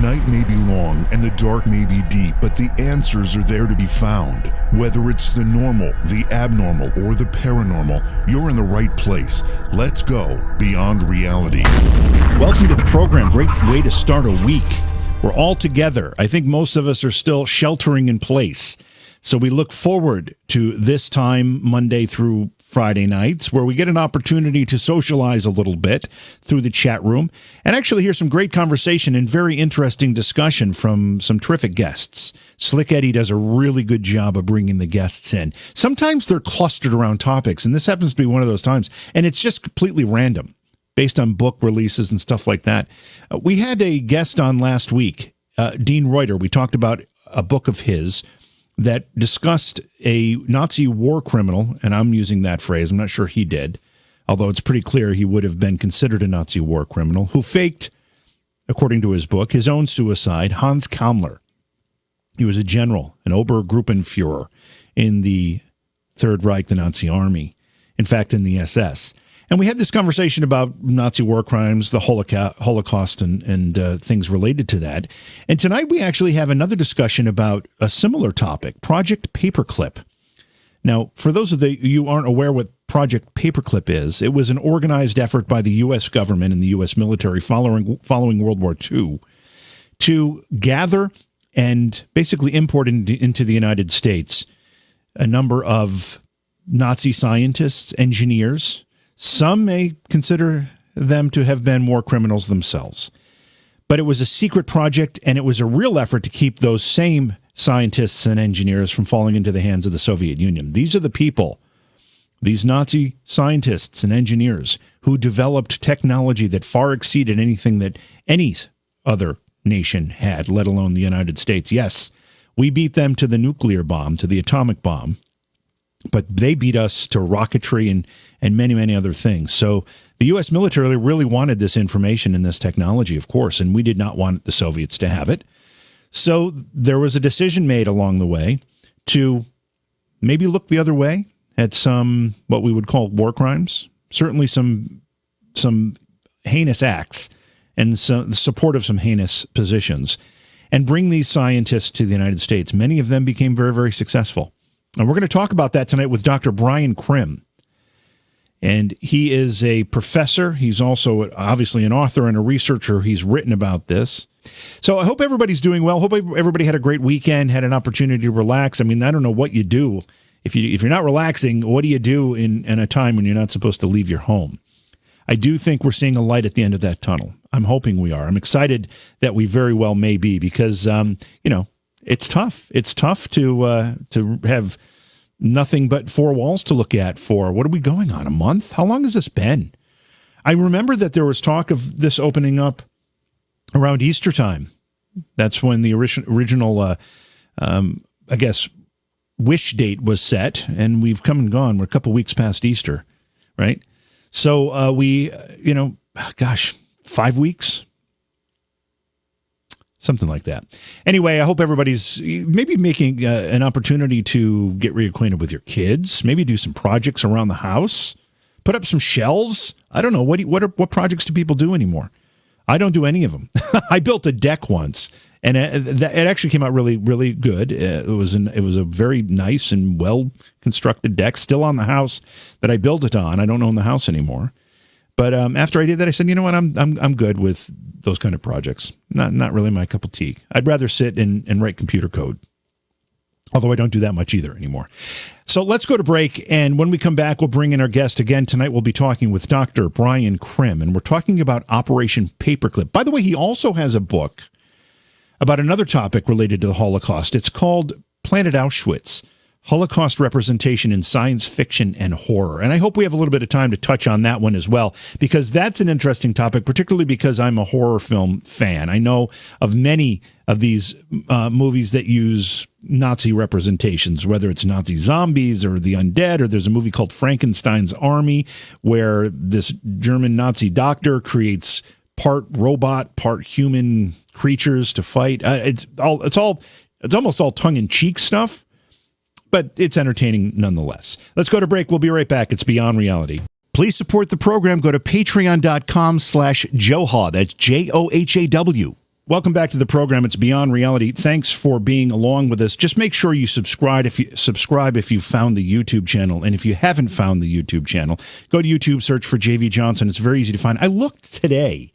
night may be long and the dark may be deep, but the answers are there to be found. Whether it's the normal, the abnormal, or the paranormal, you're in the right place. Let's go beyond reality. Welcome to the program. Great way to start a week. We're all together. I think most of us are still sheltering in place. So we look forward to this time, Monday through Friday nights, where we get an opportunity to socialize a little bit through the chat room and actually hear some great conversation and very interesting discussion from some terrific guests. Slick Eddie does a really good job of bringing the guests in. Sometimes they're clustered around topics, and this happens to be one of those times, and it's just completely random based on book releases and stuff like that. We had a guest on last week, Dean Reuter. We talked about a book of his that discussed a Nazi war criminal, and I'm using that phrase. I'm not sure he did, although it's pretty clear he would have been considered a Nazi war criminal, who faked, according to his book, his own suicide, Hans Kammler. He was a general, an Obergruppenführer in the Third Reich, the Nazi army, in fact, in the SS. And we had this conversation about Nazi war crimes, the Holocaust, and things related to that. And tonight we actually have another discussion about a similar topic, Project Paperclip. Now, for those of you who aren't aware what Project Paperclip is, it was an organized effort by the U.S. government and the U.S. military following World War II to gather and basically import into the United States a number of Nazi scientists, engineers. Some may consider them to have been war criminals themselves. But it was a secret project, and it was a real effort to keep those same scientists and engineers from falling into the hands of the Soviet Union. These are the people, these Nazi scientists and engineers, who developed technology that far exceeded anything that any other nation had, let alone the United States. Yes, we beat them to the nuclear bomb, to the atomic bomb, but they beat us to rocketry and many, many other things. So the U.S. military really wanted this information and this technology, of course, and we did not want the Soviets to have it. So there was a decision made along the way to maybe look the other way at some, what we would call war crimes, certainly some heinous acts and the support of some heinous positions, and bring these scientists to the United States. Many of them became very, very successful. And we're going to talk about that tonight with Dr. Brian Crim. And he is a professor. He's also obviously an author and a researcher. He's written about this. So I hope everybody's doing well. Hope everybody had a great weekend, had an opportunity to relax. I mean, I don't know what you do. If you're not relaxing, what do you do in a time when you're not supposed to leave your home? I do think we're seeing a light at the end of that tunnel. I'm hoping we are. I'm excited that we very well may be because, it's tough. It's tough to have nothing but four walls to look at for, what are we going on, a month? How long has this been? I remember that there was talk of this opening up around Easter time. That's when the original, wish date was set, and we've come and gone. We're a couple weeks past Easter, right? So 5 weeks? Something like that. Anyway, I hope everybody's maybe making an opportunity to get reacquainted with your kids, maybe do some projects around the house, put up some shelves. I don't know. What projects do people do anymore? I don't do any of them. I built a deck once, and it actually came out really, really good. It was a very nice and well-constructed deck, still on the house that I built it on. I don't own the house anymore. But after I did that, I said, you know what, I'm good with those kind of projects. Not really my cup of tea. I'd rather sit and write computer code, although I don't do that much either anymore. So let's go to break, and when we come back, we'll bring in our guest again. Tonight we'll be talking with Dr. Brian Crim, and we're talking about Operation Paperclip. By the way, he also has a book about another topic related to the Holocaust. It's called Planet Auschwitz: Holocaust Representation in Science Fiction and Horror. And I hope we have a little bit of time to touch on that one as well, because that's an interesting topic, particularly because I'm a horror film fan. I know of many of these movies that use Nazi representations, whether it's Nazi zombies or the undead, or there's a movie called Frankenstein's Army, where this German Nazi doctor creates part robot, part human creatures to fight. It's almost all tongue-in-cheek stuff, but it's entertaining nonetheless. Let's go to break. We'll be right back. It's Beyond Reality. Please support the program. Go to patreon.com/Johhaw. That's Johhaw. Welcome back to the program. It's Beyond Reality. Thanks for being along with us. Just make sure you subscribe if you found the YouTube channel. And if you haven't found the YouTube channel, go to YouTube, search for JV Johnson. It's very easy to find. I looked today.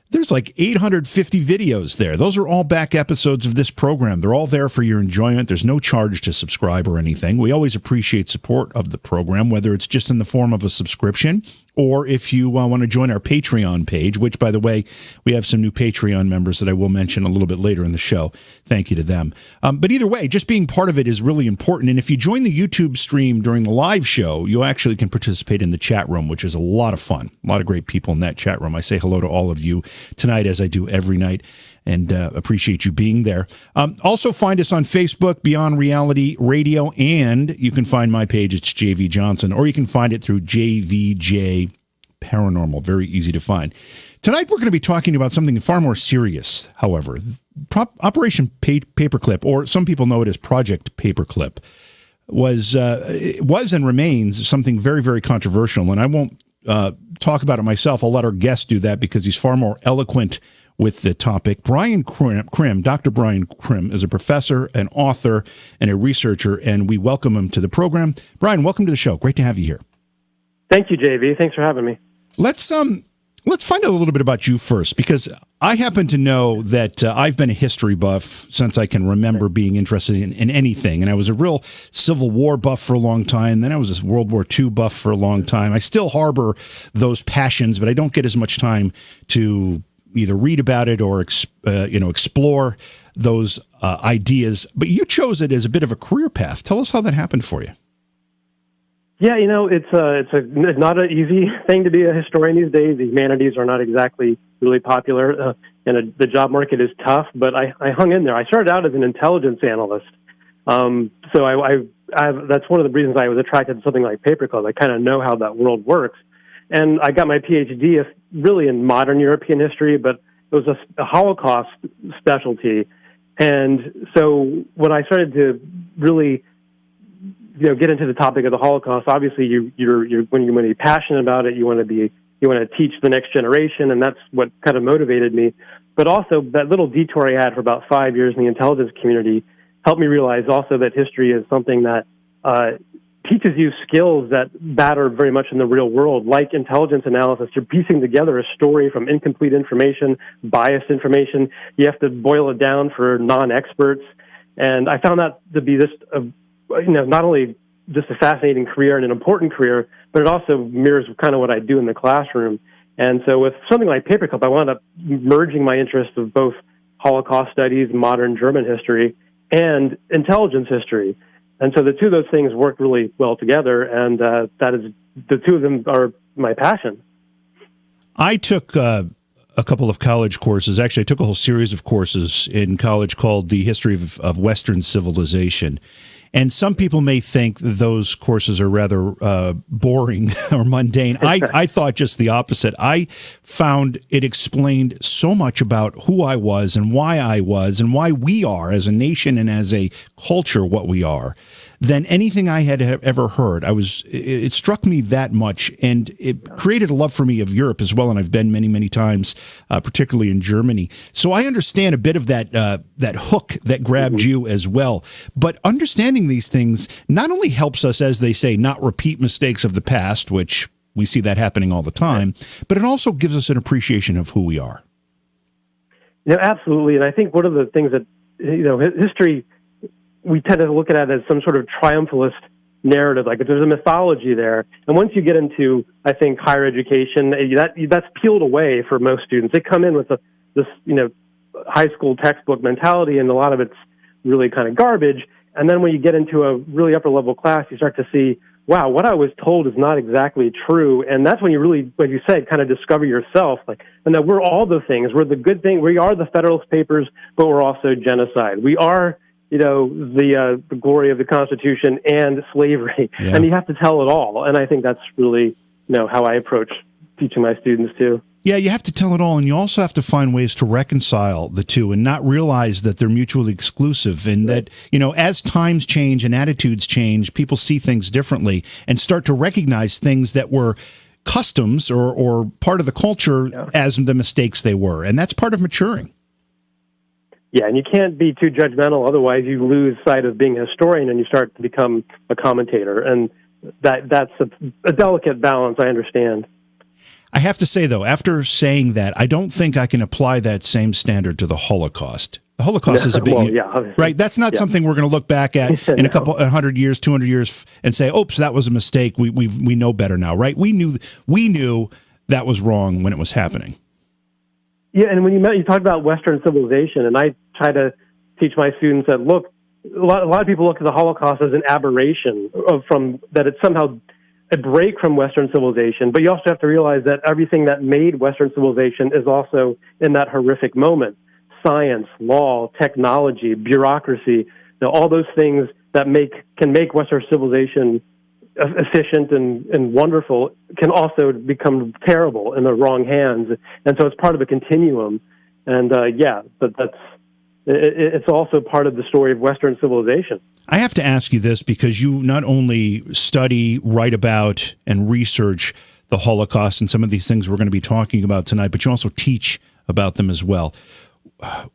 There's like 850 videos there. Those are all back episodes of this program. They're all there for your enjoyment. There's no charge to subscribe or anything. We always appreciate support of the program, whether it's just in the form of a subscription or if you want to join our Patreon page, which, by the way, we have some new Patreon members that I will mention a little bit later in the show. Thank you to them. But either way, just being part of it is really important. And if you join the YouTube stream during the live show, you actually can participate in the chat room, which is a lot of fun. A lot of great people in that chat room. I say hello to all of you tonight, as I do every night, and appreciate you being there. Also find us on Facebook, Beyond Reality Radio, and you can find my page. It's JV Johnson, or you can find it through JVJ Paranormal. Very easy to find. Tonight we're going to be talking about something far more serious, however. Operation Paperclip, or some people know it as Project Paperclip, was and remains something very, very controversial, and I won't talk about it myself. I'll let our guest do that because he's far more eloquent with the topic. Brian Crim, Dr. Brian Crim, is a professor, an author, and a researcher, and we welcome him to the program. Brian, welcome to the show. Great to have you here. Thank you, JV. Thanks for having me. Let's find out a little bit about you first, because I happen to know that I've been a history buff since I can remember being interested in anything. And I was a real Civil War buff for a long time. Then I was a World War II buff for a long time. I still harbor those passions, but I don't get as much time to either read about it or explore those ideas. But you chose it as a bit of a career path. Tell us how that happened for you. Yeah, it's not an easy thing to be a historian these days. The humanities are not exactly really popular, and the job market is tough. But I hung in there. I started out as an intelligence analyst, so that's one of the reasons I was attracted to something like Paperclip. I kind of know how that world works, and I got my PhD really in modern European history, but it was a Holocaust specialty. And so when I started to really get into the topic of the Holocaust, obviously when you want to be passionate about it, you want to teach the next generation, and that's what kind of motivated me. But also that little detour I had for about 5 years in the intelligence community helped me realize also that history is something that teaches you skills that matter very much in the real world, like intelligence analysis. You're piecing together a story from incomplete information, biased information. You have to boil it down for non-experts. And I found that to be just not only just a fascinating career and an important career, but it also mirrors kind of what I do in the classroom. And so with something like Paperclip, I wound up merging my interest of both Holocaust studies, modern German history, and intelligence history. And so the two of those things work really well together, and the two of them are my passion. I took a couple of college courses. Actually, I took a whole series of courses in college called The History of Western Civilization. And some people may think those courses are rather boring or mundane. I thought just the opposite. I found it explained so much about who I was and why we are as a nation and as a culture what we are than anything I had ever heard. It struck me that much, and it created a love for me of Europe as well, and I've been many, many times, particularly in Germany. So I understand a bit of that hook that grabbed you as well. But understanding these things not only helps us, as they say, not repeat mistakes of the past, which we see that happening all the time, but it also gives us an appreciation of who we are. Absolutely. And I think one of the things that, history, we tend to look at it as some sort of triumphalist narrative, like there's a mythology there. And once you get into, I think, higher education, that's peeled away for most students. They come in with this high school textbook mentality, and a lot of it's really kind of garbage. And then when you get into a really upper level class, you start to see, wow, what I was told is not exactly true. And that's when you really, like you said, kind of discover yourself. And that we're all the things. We're the good thing. We are the Federalist Papers, but we're also genocide. We are the glory of the Constitution and slavery. Yeah. And you have to tell it all. And I think that's really, how I approach teaching my students too. Yeah, you have to tell it all, and you also have to find ways to reconcile the two and not realize that they're mutually exclusive, and that, as times change and attitudes change, people see things differently and start to recognize things that were customs or part of the culture as the mistakes they were. And that's part of maturing. Yeah, and you can't be too judgmental, otherwise you lose sight of being a historian and you start to become a commentator. And that's a delicate balance, I understand. I have to say, though, after saying that, I don't think I can apply that same standard to the Holocaust. The Holocaust is a big, right? That's not something we're going to look back at in a couple, 100 years, 200 years, and say, "Oops, that was a mistake. We know better now," right? We knew that was wrong when it was happening. Yeah, and when you talked about Western civilization, and I try to teach my students that, look, a lot of people look at the Holocaust as an aberration from that it's somehow a break from Western civilization, but you also have to realize that everything that made Western civilization is also in that horrific moment. Science, law, technology, bureaucracy, all those things that can make Western civilization efficient and wonderful can also become terrible in the wrong hands. And so it's part of a continuum. And but it's also part of the story of Western civilization. I have to ask you this because you not only study, write about, and research the Holocaust and some of these things we're going to be talking about tonight, but you also teach about them as well.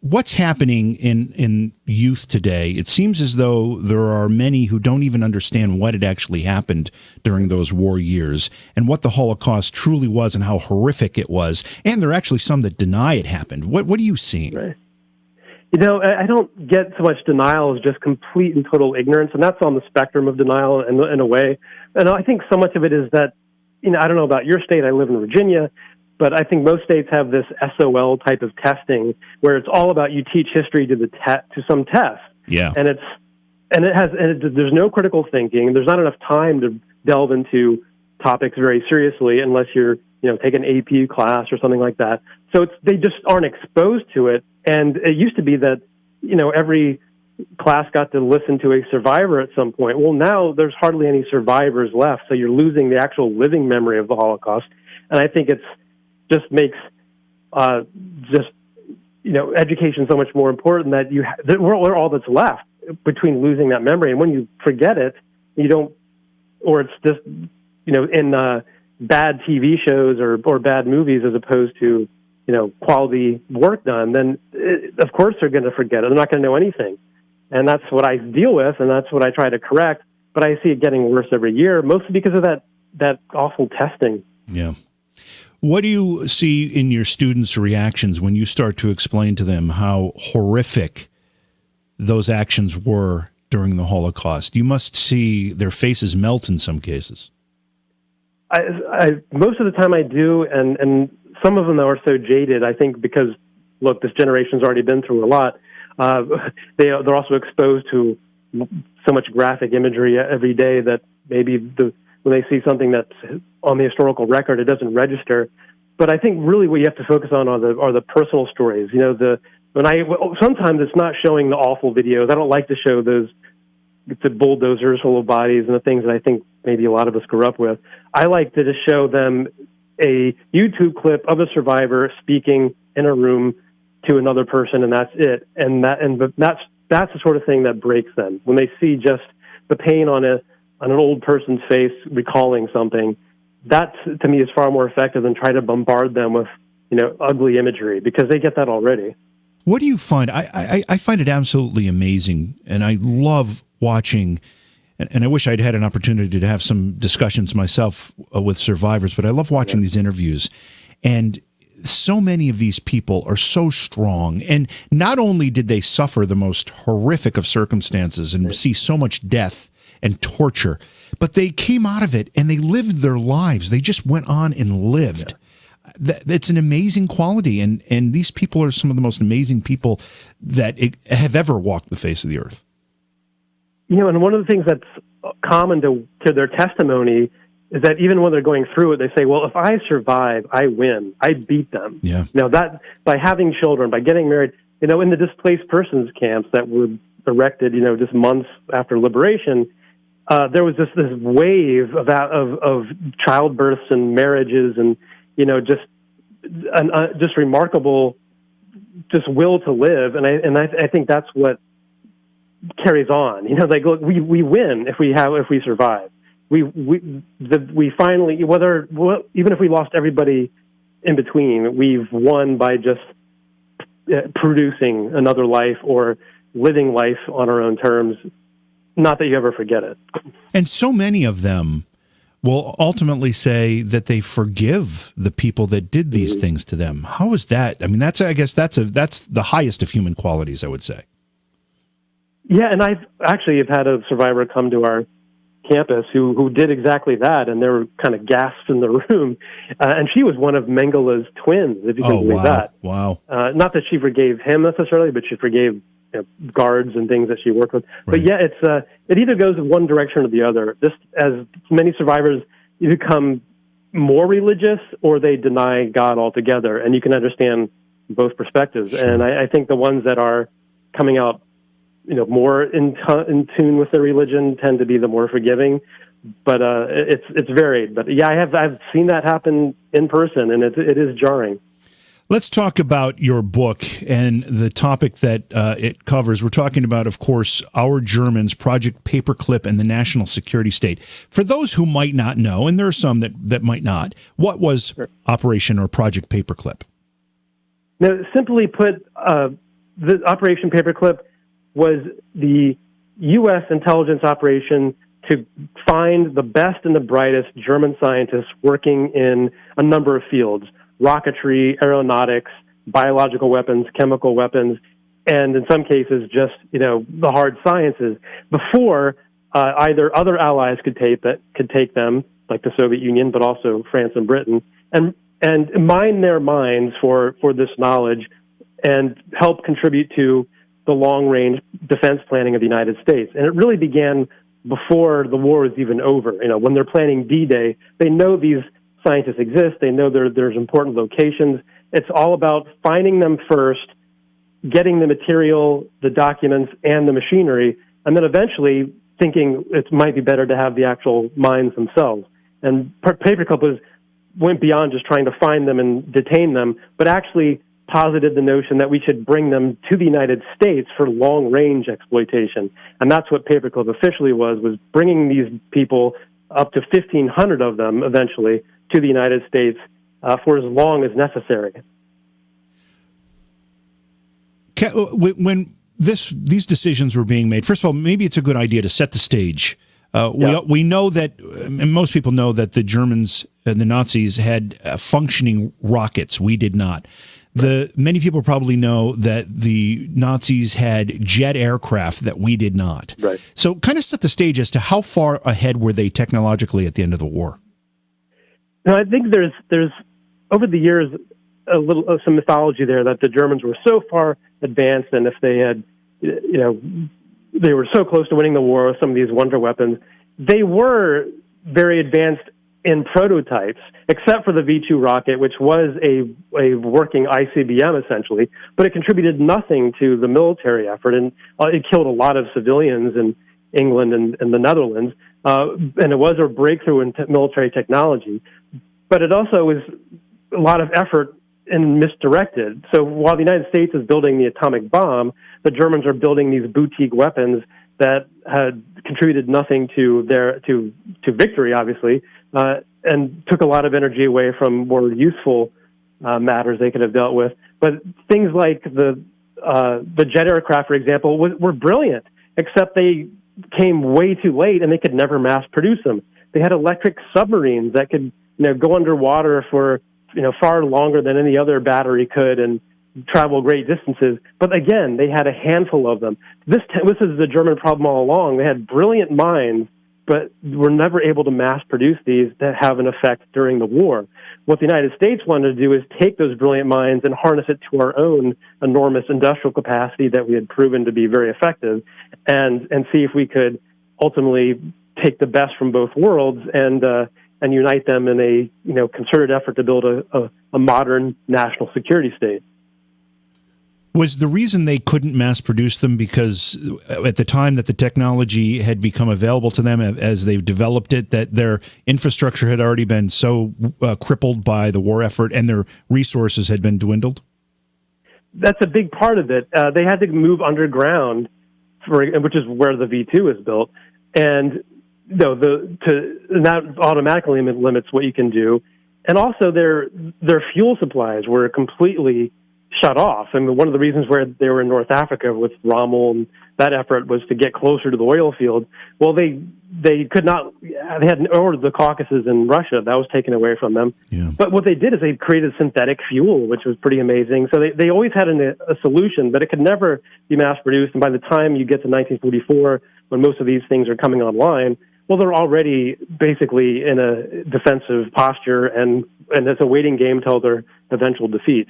What's happening in youth today? It seems as though there are many who don't even understand what had actually happened during those war years and what the Holocaust truly was and how horrific it was. And there are actually some that deny it happened. What are you seeing? Right. I don't get so much denial as just complete and total ignorance, and that's on the spectrum of denial in a way. And I think so much of it is that, I don't know about your state, I live in Virginia, but I think most states have this SOL type of testing where it's all about you teach history to some test. Yeah. And there's no critical thinking. There's not enough time to delve into topics very seriously unless you're, take an AP class or something like that. So they just aren't exposed to it. And it used to be that, every class got to listen to a survivor at some point. Well, now there's hardly any survivors left. So you're losing the actual living memory of the Holocaust. And I think just makes education so much more important that we're all that's left between losing that memory. And when you forget it, or it's just, in bad TV shows or bad movies as opposed to, quality work done, then of course they're going to forget it. They're not going to know anything. And that's what I deal with, and that's what I try to correct. But I see it getting worse every year, mostly because of that awful testing. Yeah. What do you see in your students' reactions when you start to explain to them how horrific those actions were during the Holocaust? You must see their faces melt in some cases. I most of the time I do, and some of them are so jaded, I think, because, look, this generation's already been through a lot. They're also exposed to so much graphic imagery every day that maybe when they see something that's on the historical record, it doesn't register. But I think really what you have to focus on are the personal stories. Sometimes it's not showing the awful videos. I don't like to show the bulldozers full of bodies and the things that I think maybe a lot of us grew up with. I like to just show them a YouTube clip of a survivor speaking in a room to another person, and that's it. And that's the sort of thing that breaks them when they see just the pain on an old person's face recalling something. That to me is far more effective than trying to bombard them with ugly imagery, because they get that already. What do you find? I find it absolutely amazing, and I love watching. And I wish I'd had an opportunity to have some discussions myself with survivors, but I love watching these interviews. And so many of these people are so strong. And not only did they suffer the most horrific of circumstances and see so much death and torture, but they came out of it and they lived their lives. They just went on and lived. Yeah. It's an amazing quality. And these people are some of the most amazing people that have ever walked the face of the earth. And one of the things that's common to their testimony is that even when they're going through it, they say, well, if I survive, I win. I beat them. Yeah. That by having children, by getting married, in the displaced persons camps that were erected, just months after liberation, there was this wave of childbirths and marriages and, just remarkable, just will to live. And I think that's what carries on. Look, we win if we survive. We finally, even if we lost everybody in between, we've won by just producing another life or living life on our own terms. Not that you ever forget it. And so many of them will ultimately say that they forgive the people that did these things to them. How is that? I mean, I guess that's the highest of human qualities, I would say. Yeah, and I've had a survivor come to our campus who did exactly that, and there were kind of gasps in the room. And she was one of Mengele's twins, if you can believe that. Wow. Not that she forgave him necessarily, but she forgave guards and things that she worked with. Right. But yeah, it either goes in one direction or the other. Just as many survivors, you become more religious or they deny God altogether, and you can understand both perspectives. Sure. And I think the ones that are coming out, more in tune with their religion tend to be the more forgiving. But it's varied. But yeah, I've seen that happen in person, and it is jarring. Let's talk about your book and the topic that it covers. We're talking about, of course, Our Germans, Project Paperclip, and the National Security State. For those who might not know, and there are some that might not, what was Operation or Project Paperclip? Now, simply put, the Operation Paperclip was the U.S. intelligence operation to find the best and the brightest German scientists working in a number of fields: rocketry, aeronautics, biological weapons, chemical weapons, and in some cases just, the hard sciences, before either other allies could take them, like the Soviet Union, but also France and Britain, and mine their minds for this knowledge and help contribute to the long-range defense planning of the United States. And it really began before the war was even over. When they're planning D-Day, they know these scientists exist. They know there's important locations. It's all about finding them first, getting the material, the documents, and the machinery, and then eventually thinking it might be better to have the actual mines themselves. And Paperclip went beyond just trying to find them and detain them, but actually posited the notion that we should bring them to the United States for long-range exploitation. And that's what Paperclip officially was bringing these people, up to 1,500 of them eventually, to the United States for as long as necessary. When these decisions were being made, first of all, maybe it's a good idea to set the stage. We know that, and most people know that the Germans and the Nazis had functioning rockets. We did not. Many people probably know that the Nazis had jet aircraft that we did not. Right. So kind of set the stage as to how far ahead were they technologically at the end of the war? Now, I think there's over the years some mythology there that the Germans were so far advanced, and if they had, they were so close to winning the war with some of these wonder weapons. They were very advanced in prototypes, except for the V-2 rocket, which was a working ICBM essentially, but it contributed nothing to the military effort, and it killed a lot of civilians in England and the Netherlands, and it was a breakthrough in military technology. But it also was a lot of effort and misdirected. So while the United States is building the atomic bomb, the Germans are building these boutique weapons that had contributed nothing to victory, obviously, and took a lot of energy away from more useful matters they could have dealt with. But things like the jet aircraft, for example, were brilliant, except they came way too late, and they could never mass produce them. They had electric submarines that could go underwater for far longer than any other battery could and travel great distances. But again, they had a handful of them. This is the German problem all along. They had brilliant minds, but were never able to mass produce these that have an effect during the war. What the United States wanted to do is take those brilliant minds and harness it to our own enormous industrial capacity that we had proven to be very effective, and see if we could ultimately take the best from both worlds and unite them in a concerted effort to build a modern national security state. Was the reason they couldn't mass produce them because at the time that the technology had become available to them as they've developed it, that their infrastructure had already been so crippled by the war effort and their resources had been dwindled? That's a big part of it. They had to move underground, which is where the V-2 is built, and that automatically limits what you can do. And also their fuel supplies were completely shut off. I mean, one of the reasons where they were in North Africa with Rommel and that effort was to get closer to the oil field. Well, they could not. They had ordered the Caucasus in Russia. That was taken away from them. Yeah. But what they did is they created synthetic fuel, which was pretty amazing. So they always had a solution, but it could never be mass-produced. And by the time you get to 1944, when most of these things are coming online, well, they're already basically in a defensive posture, and it's a waiting game till their eventual defeat.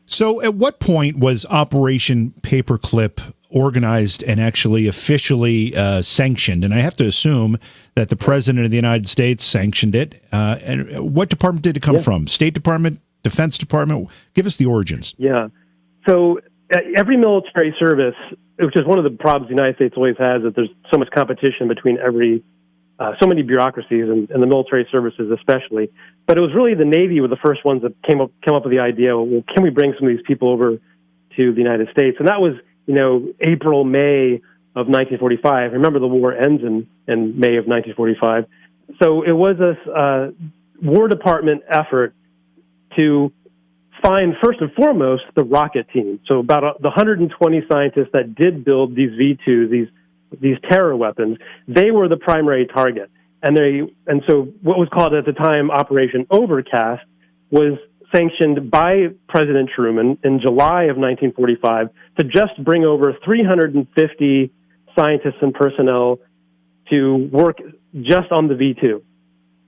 So at what point was Operation Paperclip organized and actually officially sanctioned? And I have to assume that the President of the United States sanctioned it. And what department did it come from? State Department, Defense Department? Give us the origins. Yeah. So every military service, which is one of the problems the United States always has, that there's so much competition between so many bureaucracies and the military services especially. But it was really the Navy were the first ones that came up with the idea, well, can we bring some of these people over to the United States? And that was, April, May of 1945. Remember, the war ends in May of 1945. So it was a War Department effort to find, first and foremost, the rocket team. So about the 120 scientists that did build these V2s, these terror weapons, they were the primary target. And so what was called at the time Operation Overcast was sanctioned by President Truman in July of 1945 to just bring over 350 scientists and personnel to work just on the V2.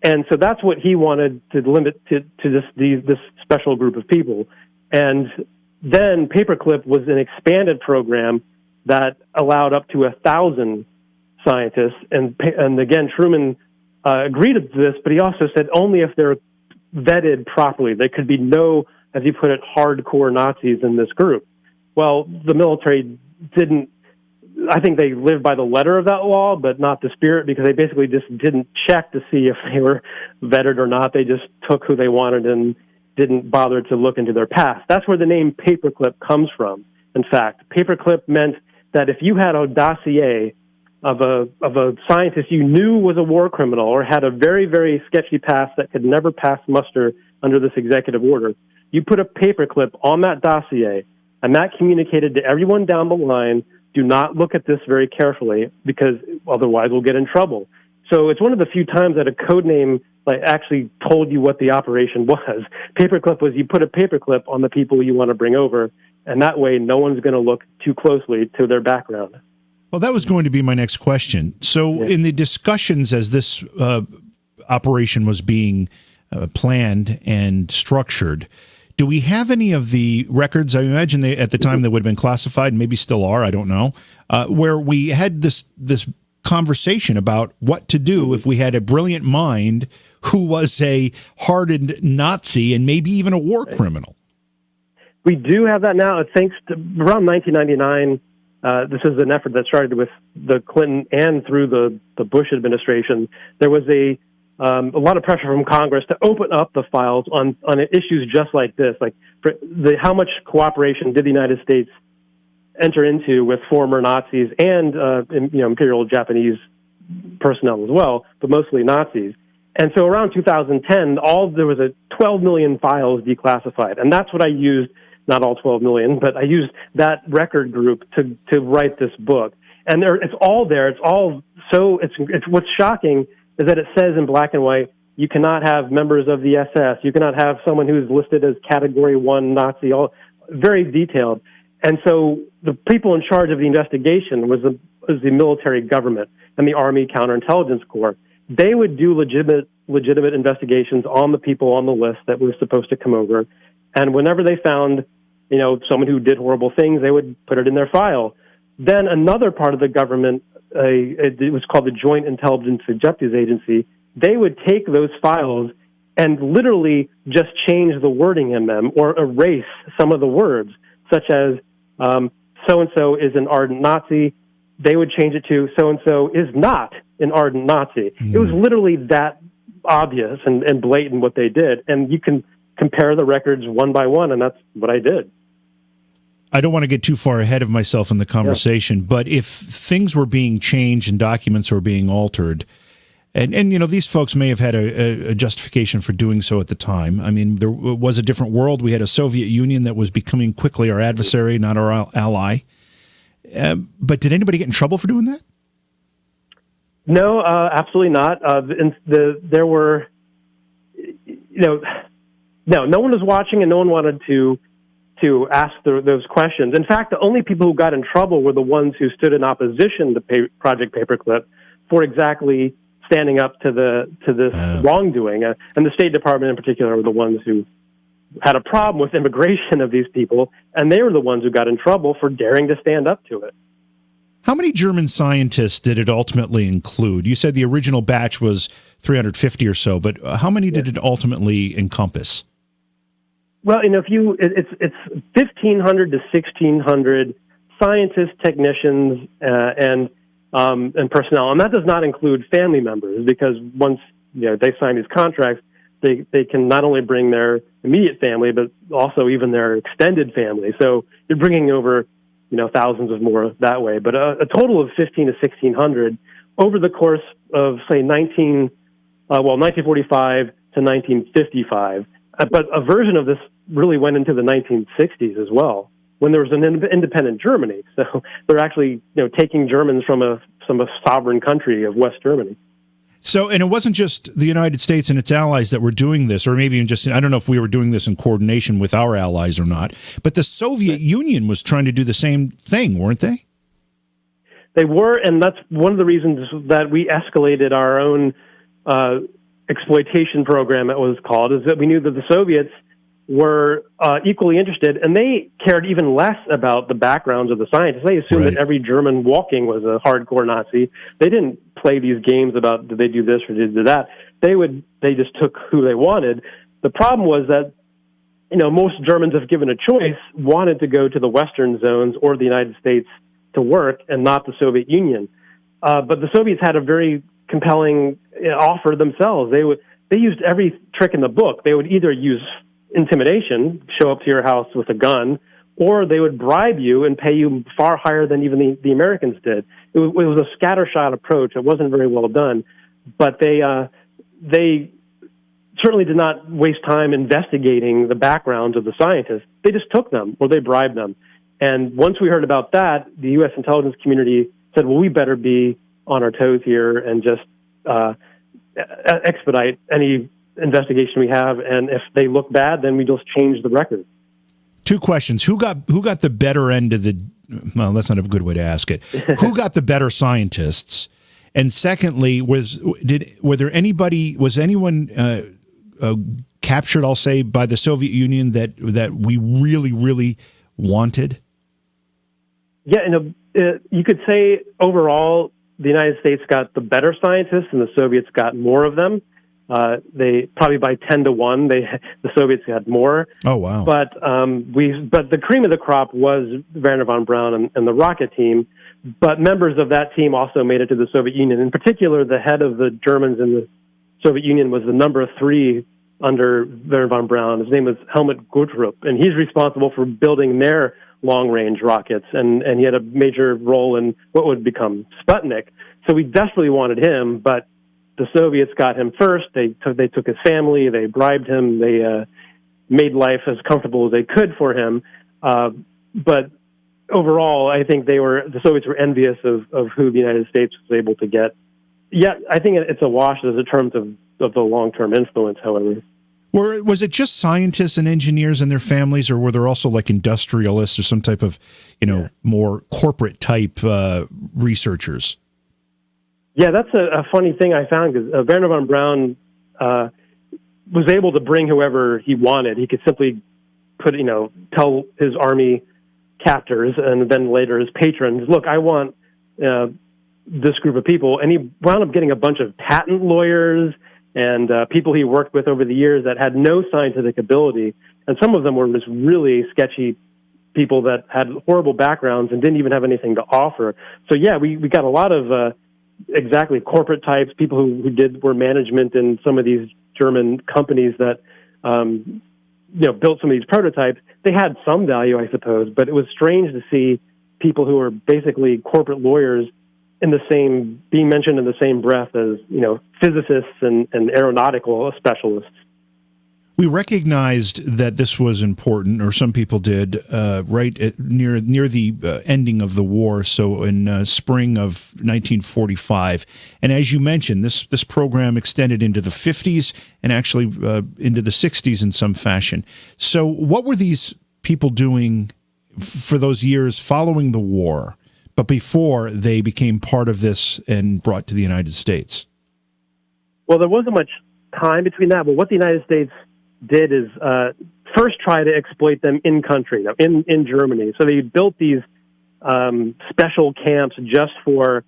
And so that's what he wanted to limit to this special group of people. And then Paperclip was an expanded program that allowed up to 1,000 scientists. And again, Truman agreed to this, but he also said only if they're vetted properly. There could be no, as you put it, hardcore Nazis in this group. Well, the military didn't. I think they lived by the letter of that law, but not the spirit, because they basically just didn't check to see if they were vetted or not. They just took who they wanted and didn't bother to look into their past. That's where the name Paperclip comes from. In fact, Paperclip meant that if you had a dossier of a scientist you knew was a war criminal or had a very, very sketchy past that could never pass muster under this executive order, you put a paperclip on that dossier, and that communicated to everyone down the line, do not look at this very carefully, because otherwise we'll get in trouble. So it's one of the few times that a code name actually told you what the operation was. Paperclip was you put a paperclip on the people you want to bring over, and that way no one's going to look too closely to their background. Well, that was going to be my next question. So in the discussions as this operation was being planned and structured, do we have any of the records? I imagine at the time they would have been classified, maybe still are, I don't know, where we had this conversation about what to do if we had a brilliant mind who was a hardened Nazi and maybe even a war criminal. We do have that now. Thanks to around 1999. This is an effort that started with the Clinton and through the Bush administration. There was a lot of pressure from Congress to open up the files on issues just like this, like how much cooperation did the United States enter into with former Nazis and Imperial Japanese personnel as well, but mostly Nazis. And so around 2010, there was 12 million files declassified, and that's what I used. Not all 12 million, but I used that record group to write this book. And it's all there. It's all it's what's shocking is that it says in black and white, you cannot have members of the SS. You cannot have someone who's listed as Category 1 Nazi, all very detailed. And so the people in charge of the investigation was the military government and the Army Counterintelligence Corps. They would do legitimate investigations on the people on the list that was supposed to come over. And whenever they found, someone who did horrible things, they would put it in their file. Then another part of the government, it was called the Joint Intelligence Objectives Agency, they would take those files and literally just change the wording in them or erase some of the words, such as so-and-so is an ardent Nazi. They would change it to so-and-so is not an ardent Nazi. It was literally that obvious and blatant what they did. And you can compare the records one by one, and that's what I did. I don't want to get too far ahead of myself in the conversation, but if things were being changed and documents were being altered, And these folks may have had a justification for doing so at the time. I mean, there was a different world. We had a Soviet Union that was becoming quickly our adversary, not our ally. But did anybody get in trouble for doing that? No, absolutely not. There were, no one was watching, and no one wanted to ask those questions. In fact, the only people who got in trouble were the ones who stood in opposition to Project Paperclip for exactly standing up to this wrongdoing. And the State Department in particular were the ones who had a problem with immigration of these people, and they were the ones who got in trouble for daring to stand up to it. How many German scientists did it ultimately include? You said the original batch was 350 or so, but how many did it ultimately encompass? Well, it's 1,500 to 1,600 scientists, technicians, and personnel, and that does not include family members, because once they sign these contracts, they can not only bring their immediate family, but also even their extended family. So you're bringing over thousands of more that way. But a total of 1,500 to 1,600 over the course of, say, 1945 to 1955. But a version of this really went into the 1960s as well, when there was an independent Germany. So they're actually taking Germans from a sovereign country of West Germany. So, and it wasn't just the United States and its allies that were doing this, or maybe even just, I don't know if we were doing this in coordination with our allies or not, but the Soviet Union was trying to do the same thing, weren't they? They were, and that's one of the reasons that we escalated our own exploitation program, it was called, is that we knew that the Soviets were equally interested, and they cared even less about the backgrounds of the scientists. They assumed that every German walking was a hardcore Nazi. They didn't play these games about did they do this or did they do that. They just took who they wanted. The problem was that most Germans, if given a choice, wanted to go to the Western zones or the United States to work, and not the Soviet Union. But the Soviets had a very compelling offer themselves. They used every trick in the book. They would either use intimidation, show up to your house with a gun, or they would bribe you and pay you far higher than even the Americans did. It was a scattershot approach. It wasn't very well done, but they certainly did not waste time investigating the backgrounds of the scientists. They just took them, or they bribed them. And once we heard about that, the U.S. intelligence community said, well, we better be on our toes here and just expedite any investigation we have, and if they look bad, then we just change the record. Two questions. Who got the better end of the, well, that's not a good way to ask it. Who got the better scientists? And secondly, was anyone captured, I'll say, by the Soviet Union that we really, really wanted? Yeah, you could say overall the United States got the better scientists and the Soviets got more of them. They probably by 10 to 1, the Soviets had more. Oh, wow. But the cream of the crop was Wernher von Braun and the rocket team. But members of that team also made it to the Soviet Union. In particular, the head of the Germans in the Soviet Union was the number 3 under Wernher von Braun. His name was Helmut Guttrup, and he's responsible for building their long-range rockets. And he had a major role in what would become Sputnik. So we desperately wanted him, but the Soviets got him first. They took his family. They bribed him. They made life as comfortable as they could for him. But overall, I think the Soviets were envious of who the United States was able to get. Yeah, I think it's a wash as in terms of the long-term influence, however. Was it just scientists and engineers and their families, or were there also like industrialists or some type of, more corporate type researchers? Yeah, that's a funny thing I found, because Wernher von Braun was able to bring whoever he wanted. He could simply tell his army captors and then later his patrons, look, I want this group of people. And he wound up getting a bunch of patent lawyers and people he worked with over the years that had no scientific ability. And some of them were just really sketchy people that had horrible backgrounds and didn't even have anything to offer. So yeah, we got a lot of exactly corporate types, people who were management in some of these German companies that built some of these prototypes. They had some value, I suppose, but it was strange to see people who were basically corporate lawyers being mentioned in the same breath as, physicists and aeronautical specialists. We recognized that this was important, or some people did, near the ending of the war, so in spring of 1945. And as you mentioned, this program extended into the 50s and actually into the 60s in some fashion. So what were these people doing for those years following the war, but before they became part of this and brought to the United States? Well, there wasn't much time between that, but what the United States did is first try to exploit them in country, in Germany. So they built these special camps just for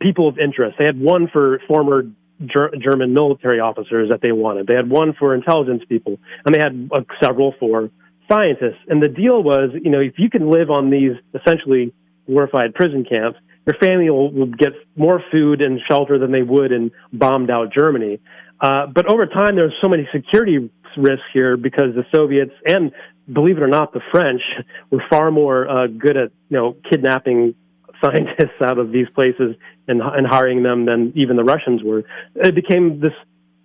people of interest. They had one for former German military officers that they wanted. They had one for intelligence people, and they had several for scientists. And the deal was, if you can live on these essentially glorified prison camps, your family will get more food and shelter than they would in bombed-out Germany. But over time, there's so many security risks here because the Soviets and, believe it or not, the French were far more good at kidnapping scientists out of these places and hiring them than even the Russians were. It became this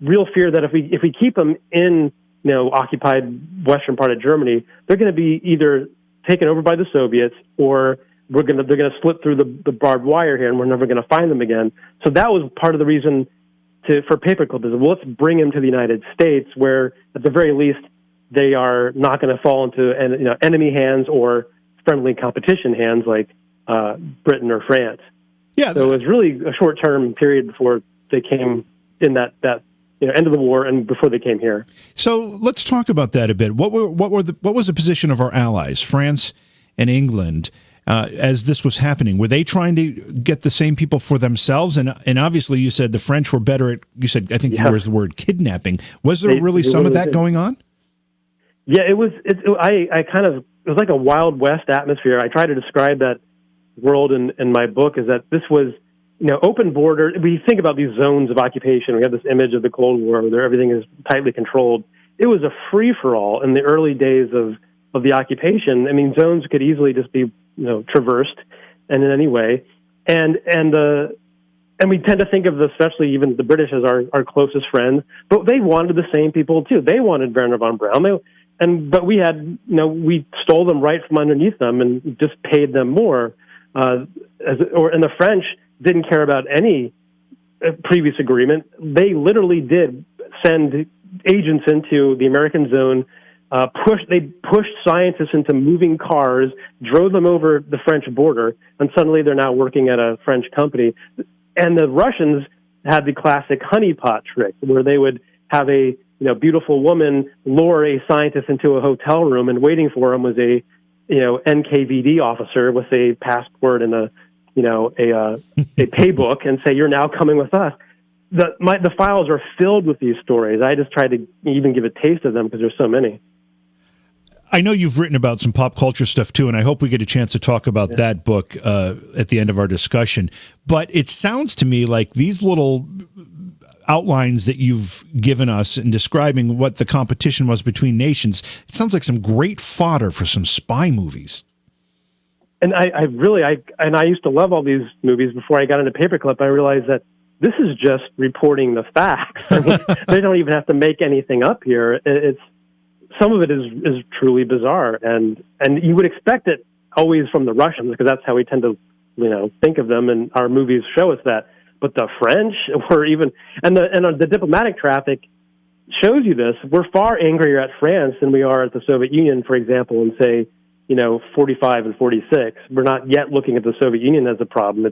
real fear that if we keep them in occupied western part of Germany, they're going to be either taken over by the Soviets or they're going to slip through the barbed wire here, and we're never going to find them again. So that was part of the reason for Paperclip is, let's bring them to the United States, where at the very least they are not going to fall into enemy hands or friendly competition hands like Britain or France. Yeah. So it was really a short-term period before they came in that end of the war and before they came here. So let's talk about that a bit. What was the position of our allies, France and England, as this was happening? Were they trying to get the same people for themselves? And obviously, you said the French were better at. You said, I think you used the word kidnapping. Was there really some of that going on? Yeah, it was. It was like a Wild West atmosphere. I try to describe that world in my book. Is that this was open border. We think about these zones of occupation. We have this image of the Cold War where everything is tightly controlled. It was a free for all in the early days of the occupation. I mean, zones could easily just be traversed and in any way. And we tend to think of especially even the British as our closest friends, but they wanted the same people too. They wanted Werner von Braun. But we had, we stole them right from underneath them and just paid them more. And the French didn't care about any previous agreement. They literally did send agents into the American zone. They pushed scientists into moving cars, drove them over the French border, and suddenly they're now working at a French company. And the Russians had the classic honeypot trick, where they would have a beautiful woman lure a scientist into a hotel room, and waiting for him was a NKVD officer with a passport and a pay book, and say, "You're now coming with us." The files are filled with these stories. I just tried to even give a taste of them because there's so many. I know you've written about some pop culture stuff too, and I hope we get a chance to talk about that book at the end of our discussion. But it sounds to me like these little outlines that you've given us in describing what the competition was between nations, it sounds like some great fodder for some spy movies. And I used to love all these movies before I got into Paperclip. I realized that this is just reporting the facts. I mean, they don't even have to make anything up here. Some of it is truly bizarre, and you would expect it always from the Russians because that's how we tend to think of them, and our movies show us that. But the French were even, and the diplomatic traffic shows you this. We're far angrier at France than we are at the Soviet Union, for example, in say 45 and 46. We're not yet looking at the Soviet Union as a problem.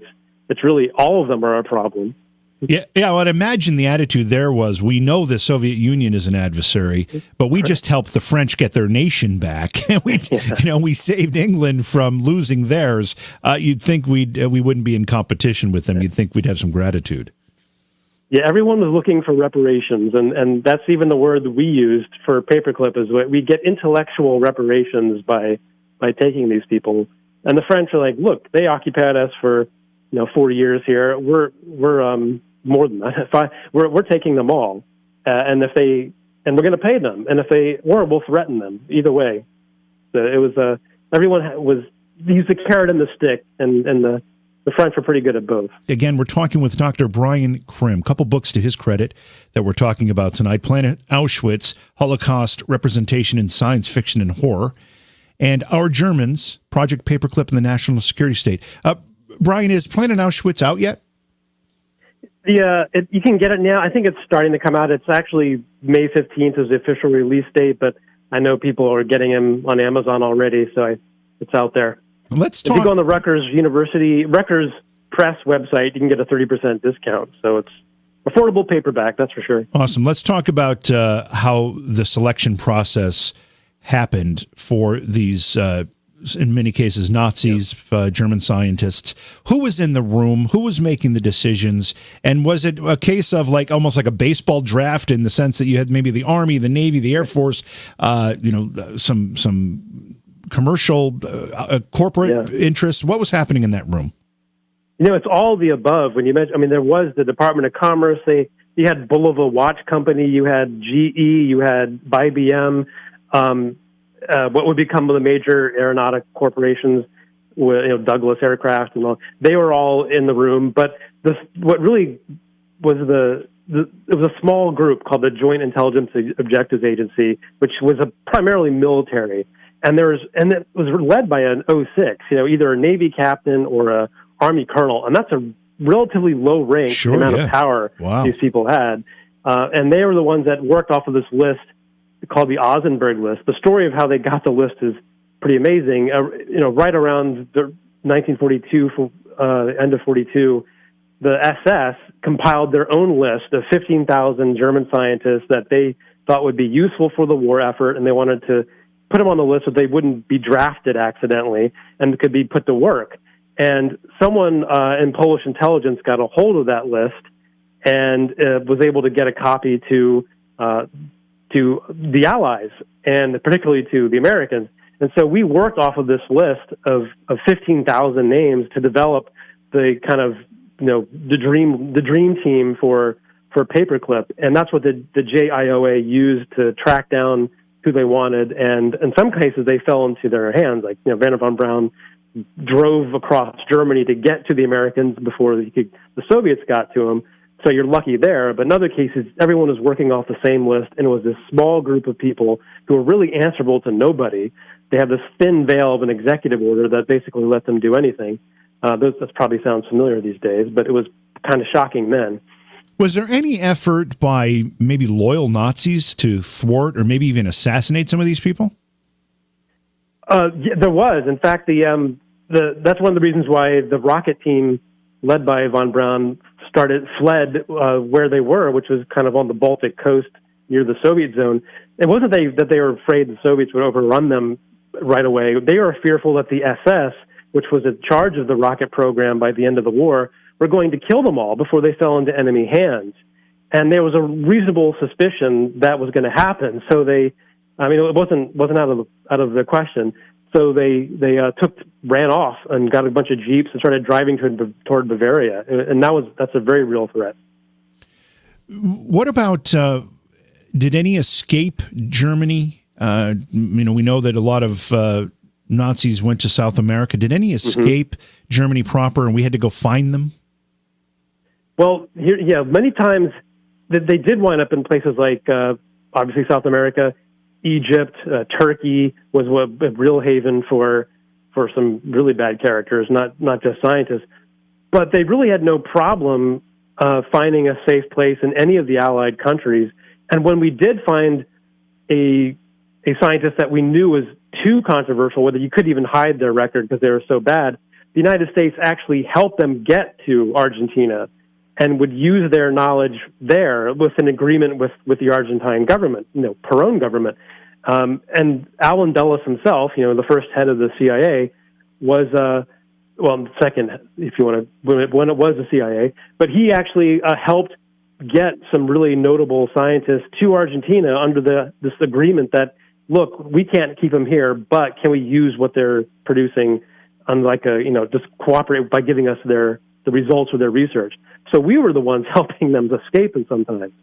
It's really all of them are a problem. Yeah. I would imagine the attitude there was, we know the Soviet Union is an adversary, but we just helped the French get their nation back. We saved England from losing theirs. You'd think we wouldn't be in competition with them. You'd think we'd have some gratitude. Yeah, everyone was looking for reparations, and that's even the word that we used for Paperclip, is we get intellectual reparations by taking these people. And the French are like, look, they occupied us for 40 years here. We're more than that. We're taking them all, and we're going to pay them. And if they we'll threaten them. Either way, so it was everyone was used the carrot and the stick, and the French were pretty good at both. Again, we're talking with Dr. Brian Crim. A couple books to his credit that we're talking about tonight. Planet Auschwitz, Holocaust Representation in Science Fiction and Horror. And Our Germans, Project Paperclip and the National Security State. Brian, is Planet Auschwitz out yet? You can get it now. I think it's starting to come out. It's actually May 15th is the official release date, but I know people are getting them on Amazon already, so it's out there. Let's talk. If you go on the Rutgers Press website, you can get a 30% discount. So it's affordable paperback, that's for sure. Awesome. Let's talk about how the selection process happened for these, in many cases, Nazis, German scientists. Who was in the room? Who was making the decisions? And was it a case of almost like a baseball draft in the sense that you had maybe the Army, the Navy, the Air Force, some commercial, corporate interests? What was happening in that room? It's all the above. When you mentioned, there was the Department of Commerce. You had Bulova Watch Company, you had GE, you had IBM, what would become the major aeronautic corporations, Douglas Aircraft and all. They were all in the room, but what really was it was a small group called the Joint Intelligence Objectives Agency, which was primarily military, and it was led by an 06, either a Navy captain or a Army colonel, and that's a relatively low rank amount of power these people had, and they were the ones that worked off of this list called the Ozenberg list. The story of how they got the list is pretty amazing. Right around the 1942, end of 42, the SS compiled their own list of 15,000 German scientists that they thought would be useful for the war effort, and they wanted to put them on the list so they wouldn't be drafted accidentally and could be put to work. And someone in Polish intelligence got a hold of that list and was able to get a copy to the Allies, and particularly to the Americans. And so we worked off of this list of 15,000 names to develop the kind of, the dream team for Paperclip. And that's what the JIOA used to track down who they wanted. And in some cases, they fell into their hands. Like, Wernher von Braun drove across Germany to get to the Americans before the Soviets got to him. So you're lucky there. But in other cases, everyone was working off the same list, and it was this small group of people who were really answerable to nobody. They have this thin veil of an executive order that basically let them do anything. That probably sounds familiar these days, but it was kind of shocking then. Was there any effort by maybe loyal Nazis to thwart or maybe even assassinate some of these people? Yeah, there was. In fact, that's one of the reasons why the rocket team led by von Braun fled where they were, which was kind of on the Baltic coast near the Soviet zone. It wasn't that they were afraid the Soviets would overrun them right away. They were fearful that the SS, which was in charge of the rocket program by the end of the war, were going to kill them all before they fell into enemy hands. And there was a reasonable suspicion that was going to happen. So it wasn't out of the question. So they ran off and got a bunch of jeeps and started driving toward Bavaria, and that's a very real threat. What about did any escape Germany? We know that a lot of Nazis went to South America. Did any escape Germany proper, and we had to go find them? Well, many times they did wind up in places like obviously South America. Egypt, Turkey was a real haven for some really bad characters, not just scientists. But they really had no problem finding a safe place in any of the Allied countries. And when we did find a scientist that we knew was too controversial, whether you could even hide their record because they were so bad, the United States actually helped them get to Argentina and would use their knowledge there with an agreement with the Argentine government, Perón government. And Allen Dulles himself, the first head of the CIA, was, second, if you want to, when it was the CIA, but he actually helped get some really notable scientists to Argentina under this agreement that, look, we can't keep them here, but can we use what they're producing, unlike just cooperate by giving us the results of their research. So we were the ones helping them escape in some times.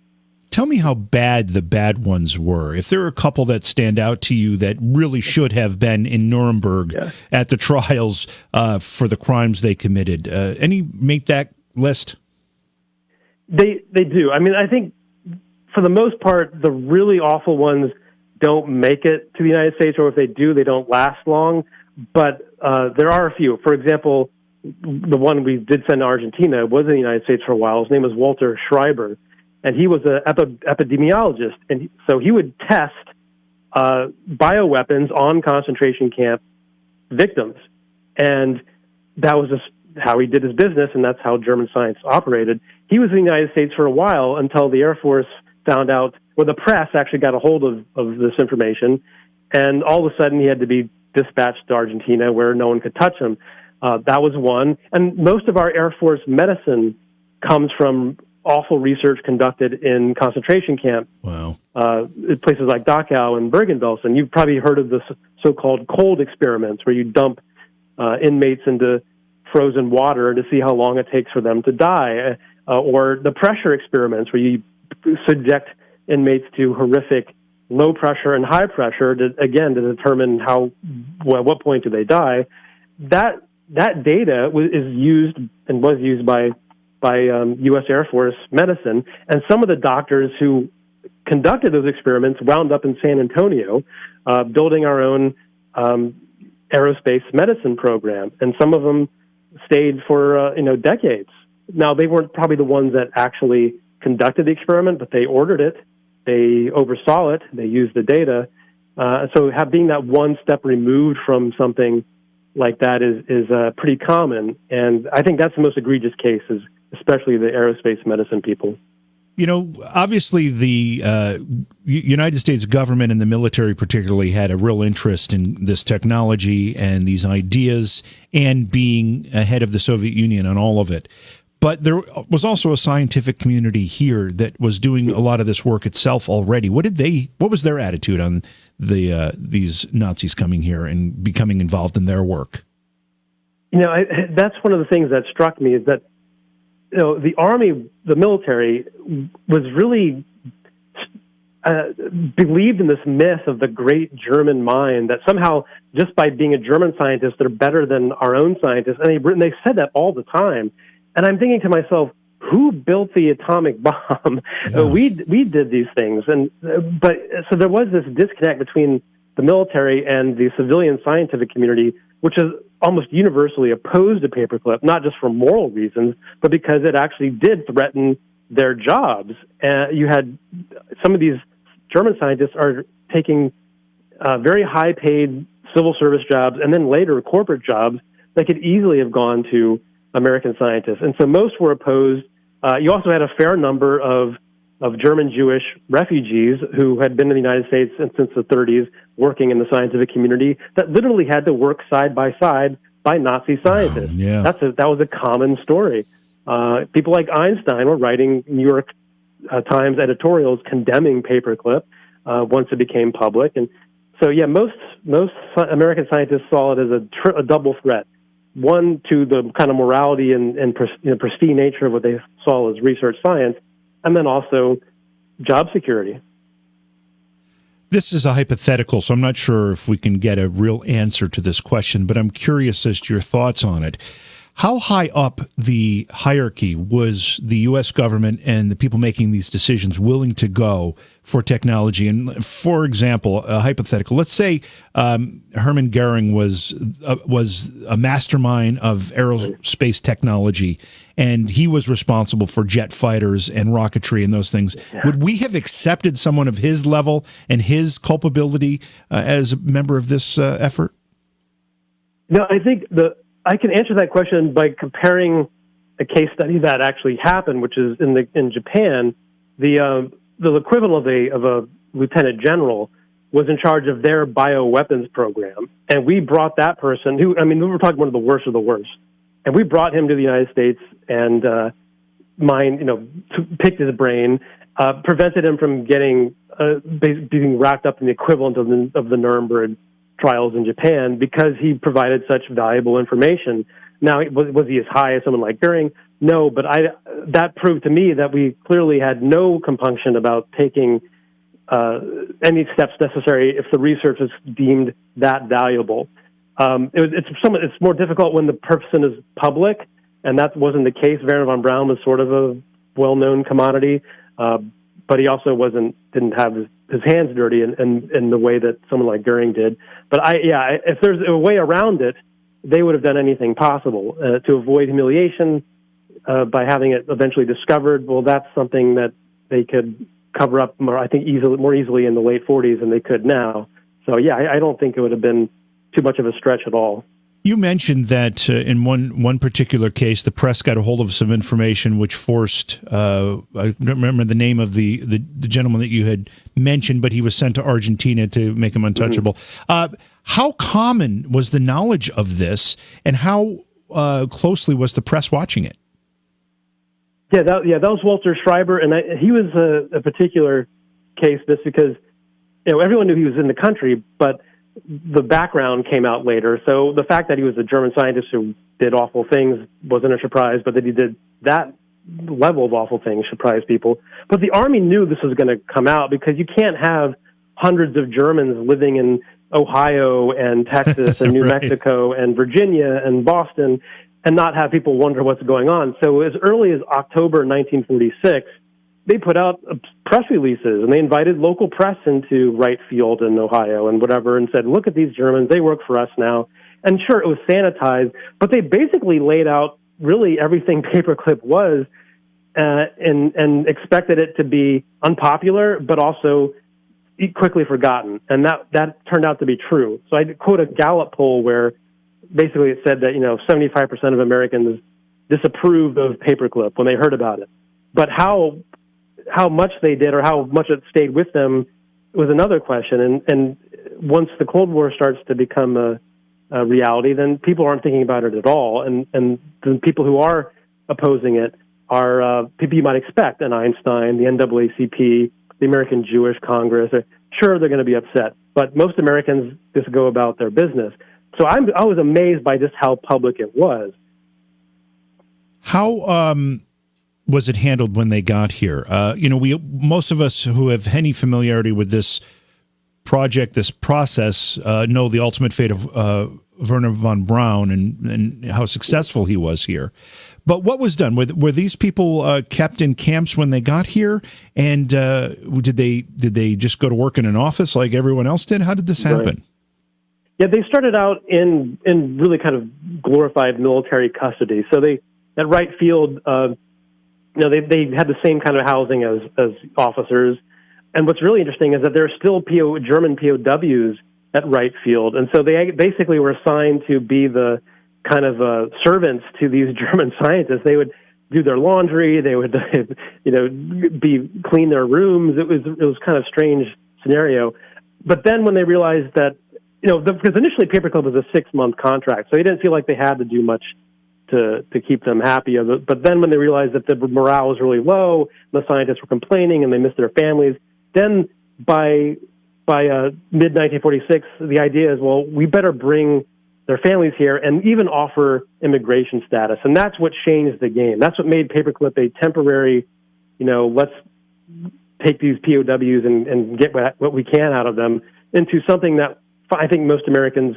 Tell me how bad the bad ones were. If there are a couple that stand out to you that really should have been in Nuremberg at the trials for the crimes they committed, any make that list? They do. I mean, I think for the most part, the really awful ones don't make it to the United States, or if they do, they don't last long. But there are a few. For example, the one we did send to Argentina was in the United States for a while. His name was Walter Schreiber, and he was an epidemiologist. And so he would test bioweapons on concentration camp victims. And that was just how he did his business, and that's how German science operated. He was in the United States for a while until the Air Force found out, well, the press actually got a hold of this information, and all of a sudden he had to be dispatched to Argentina where no one could touch him. That was one. And most of our Air Force medicine comes from awful research conducted in concentration camps. Wow. Places like Dachau and Bergen-Belsen. You've probably heard of the so-called cold experiments where you dump inmates into frozen water to see how long it takes for them to die, or the pressure experiments where you subject inmates to horrific low pressure and high pressure to determine at what point do they die. That data is used and was used by U.S. Air Force medicine, and some of the doctors who conducted those experiments wound up in San Antonio building our own aerospace medicine program, and some of them stayed for decades. Now, they weren't probably the ones that actually conducted the experiment, but they ordered it, they oversaw it, they used the data. So being that one step removed from something like that is pretty common, and I think that's the most egregious case, especially the aerospace medicine people. You know, obviously the United States government and the military particularly had a real interest in this technology and these ideas and being ahead of the Soviet Union on all of it. But there was also a scientific community here that was doing a lot of this work itself already. What was their attitude on these Nazis coming here and becoming involved in their work? That's one of the things that struck me is that the Army, the military, was really believed in this myth of the great German mind, that somehow just by being a German scientist, they're better than our own scientists. And they said that all the time. And I'm thinking to myself, who built the atomic bomb? Yeah. We did these things. So there was this disconnect between the military and the civilian scientific community, which is almost universally opposed to paperclip, not just for moral reasons, but because it actually did threaten their jobs. You had some of these German scientists are taking very high-paid civil service jobs and then later corporate jobs that could easily have gone to American scientists. And so most were opposed. You also had a fair number of German Jewish refugees who had been in the United States since the 30s working in the scientific community that literally had to work side by side by Nazi scientists. Yeah. That was a common story. People like Einstein were writing New York Times editorials condemning paperclip once it became public. And so, most American scientists saw it as a double threat. One, to the kind of morality and pristine nature of what they saw as research science, and then also job security. This is a hypothetical, so I'm not sure if we can get a real answer to this question, but I'm curious as to your thoughts on it. How high up the hierarchy was the U.S. government and the people making these decisions willing to go for technology? And for example, a hypothetical, let's say Hermann Goering was a mastermind of aerospace technology, and he was responsible for jet fighters and rocketry and those things. Yeah. Would we have accepted someone of his level and his culpability as a member of this effort? No, I think I can answer that question by comparing a case study that actually happened, which is in Japan. The equivalent of a lieutenant general was in charge of their bioweapons program, and we brought that person we were talking one of the worst of the worst, and we brought him to the United States and picked his brain, prevented him from being wrapped up in the equivalent of the Nuremberg trials in Japan because he provided such valuable information. Now, was he as high as someone like Goering? no, but that proved to me that we clearly had no compunction about taking any steps necessary if the research is deemed that valuable. It's more difficult when the person is public, and that wasn't the case. Werner von Braun was sort of a well-known commodity, but he also didn't have his hands dirty in the way that someone like Goering did. But if there's a way around it, they would have done anything possible to avoid humiliation by having it eventually discovered. Well, that's something that they could cover up more easily in the late 40s than they could now. So yeah, I don't think it would have been too much of a stretch at all. You mentioned that in one particular case, the press got a hold of some information which forced, I don't remember the name of the gentleman that you had mentioned, but he was sent to Argentina to make him untouchable. Mm-hmm. How common was the knowledge of this, and how closely was the press watching it? Yeah, that was Walter Schreiber, and he was a particular case just because everyone knew he was in the country, but the background came out later. So the fact that he was a German scientist who did awful things wasn't a surprise, but that he did that level of awful things surprised people. But the Army knew this was going to come out because you can't have hundreds of Germans living in Ohio and Texas and New right. Mexico and Virginia and Boston and not have people wonder what's going on. So as early as October 1946, they put out press releases, and they invited local press into Wright Field in Ohio and whatever, and said, look at these Germans, they work for us now. And sure, it was sanitized, but they basically laid out really everything Paperclip was and expected it to be unpopular, but also quickly forgotten. And that turned out to be true. So I quote a Gallup poll where basically it said that 75% of Americans disapproved of Paperclip when they heard about it. But how much they did or how much it stayed with them was another question. And once the Cold War starts to become a reality, then people aren't thinking about it at all. And the people who are opposing it are people you might expect, an Einstein, the NAACP, the American Jewish Congress. Sure, they're going to be upset, but most Americans just go about their business. So I was amazed by just how public it was. How was it handled when they got here? Most of us who have any familiarity with this project, this process, know the ultimate fate of Werner von Braun and how successful he was here. But what was done? Were these people kept in camps when they got here? And did they just go to work in an office like everyone else did? How did this happen? Right. Yeah, they started out in really kind of glorified military custody. So at Wright Field, they had the same kind of housing as officers. And what's really interesting is that there are still German POWs at Wright Field, and so they basically were assigned to be the kind of servants to these German scientists. They would do their laundry, they would clean their rooms. It was kind of strange scenario. But then when they realized that because initially Paperclip was a 6-month contract, so they didn't feel like they had to do much to keep them happy. But then when they realized that the morale was really low, the scientists were complaining and they missed their families, then by mid-1946, the idea is, well, we better bring their families here and even offer immigration status. And that's what changed the game. That's what made Paperclip a temporary, let's take these POWs and get what we can out of them, into something that I think most Americans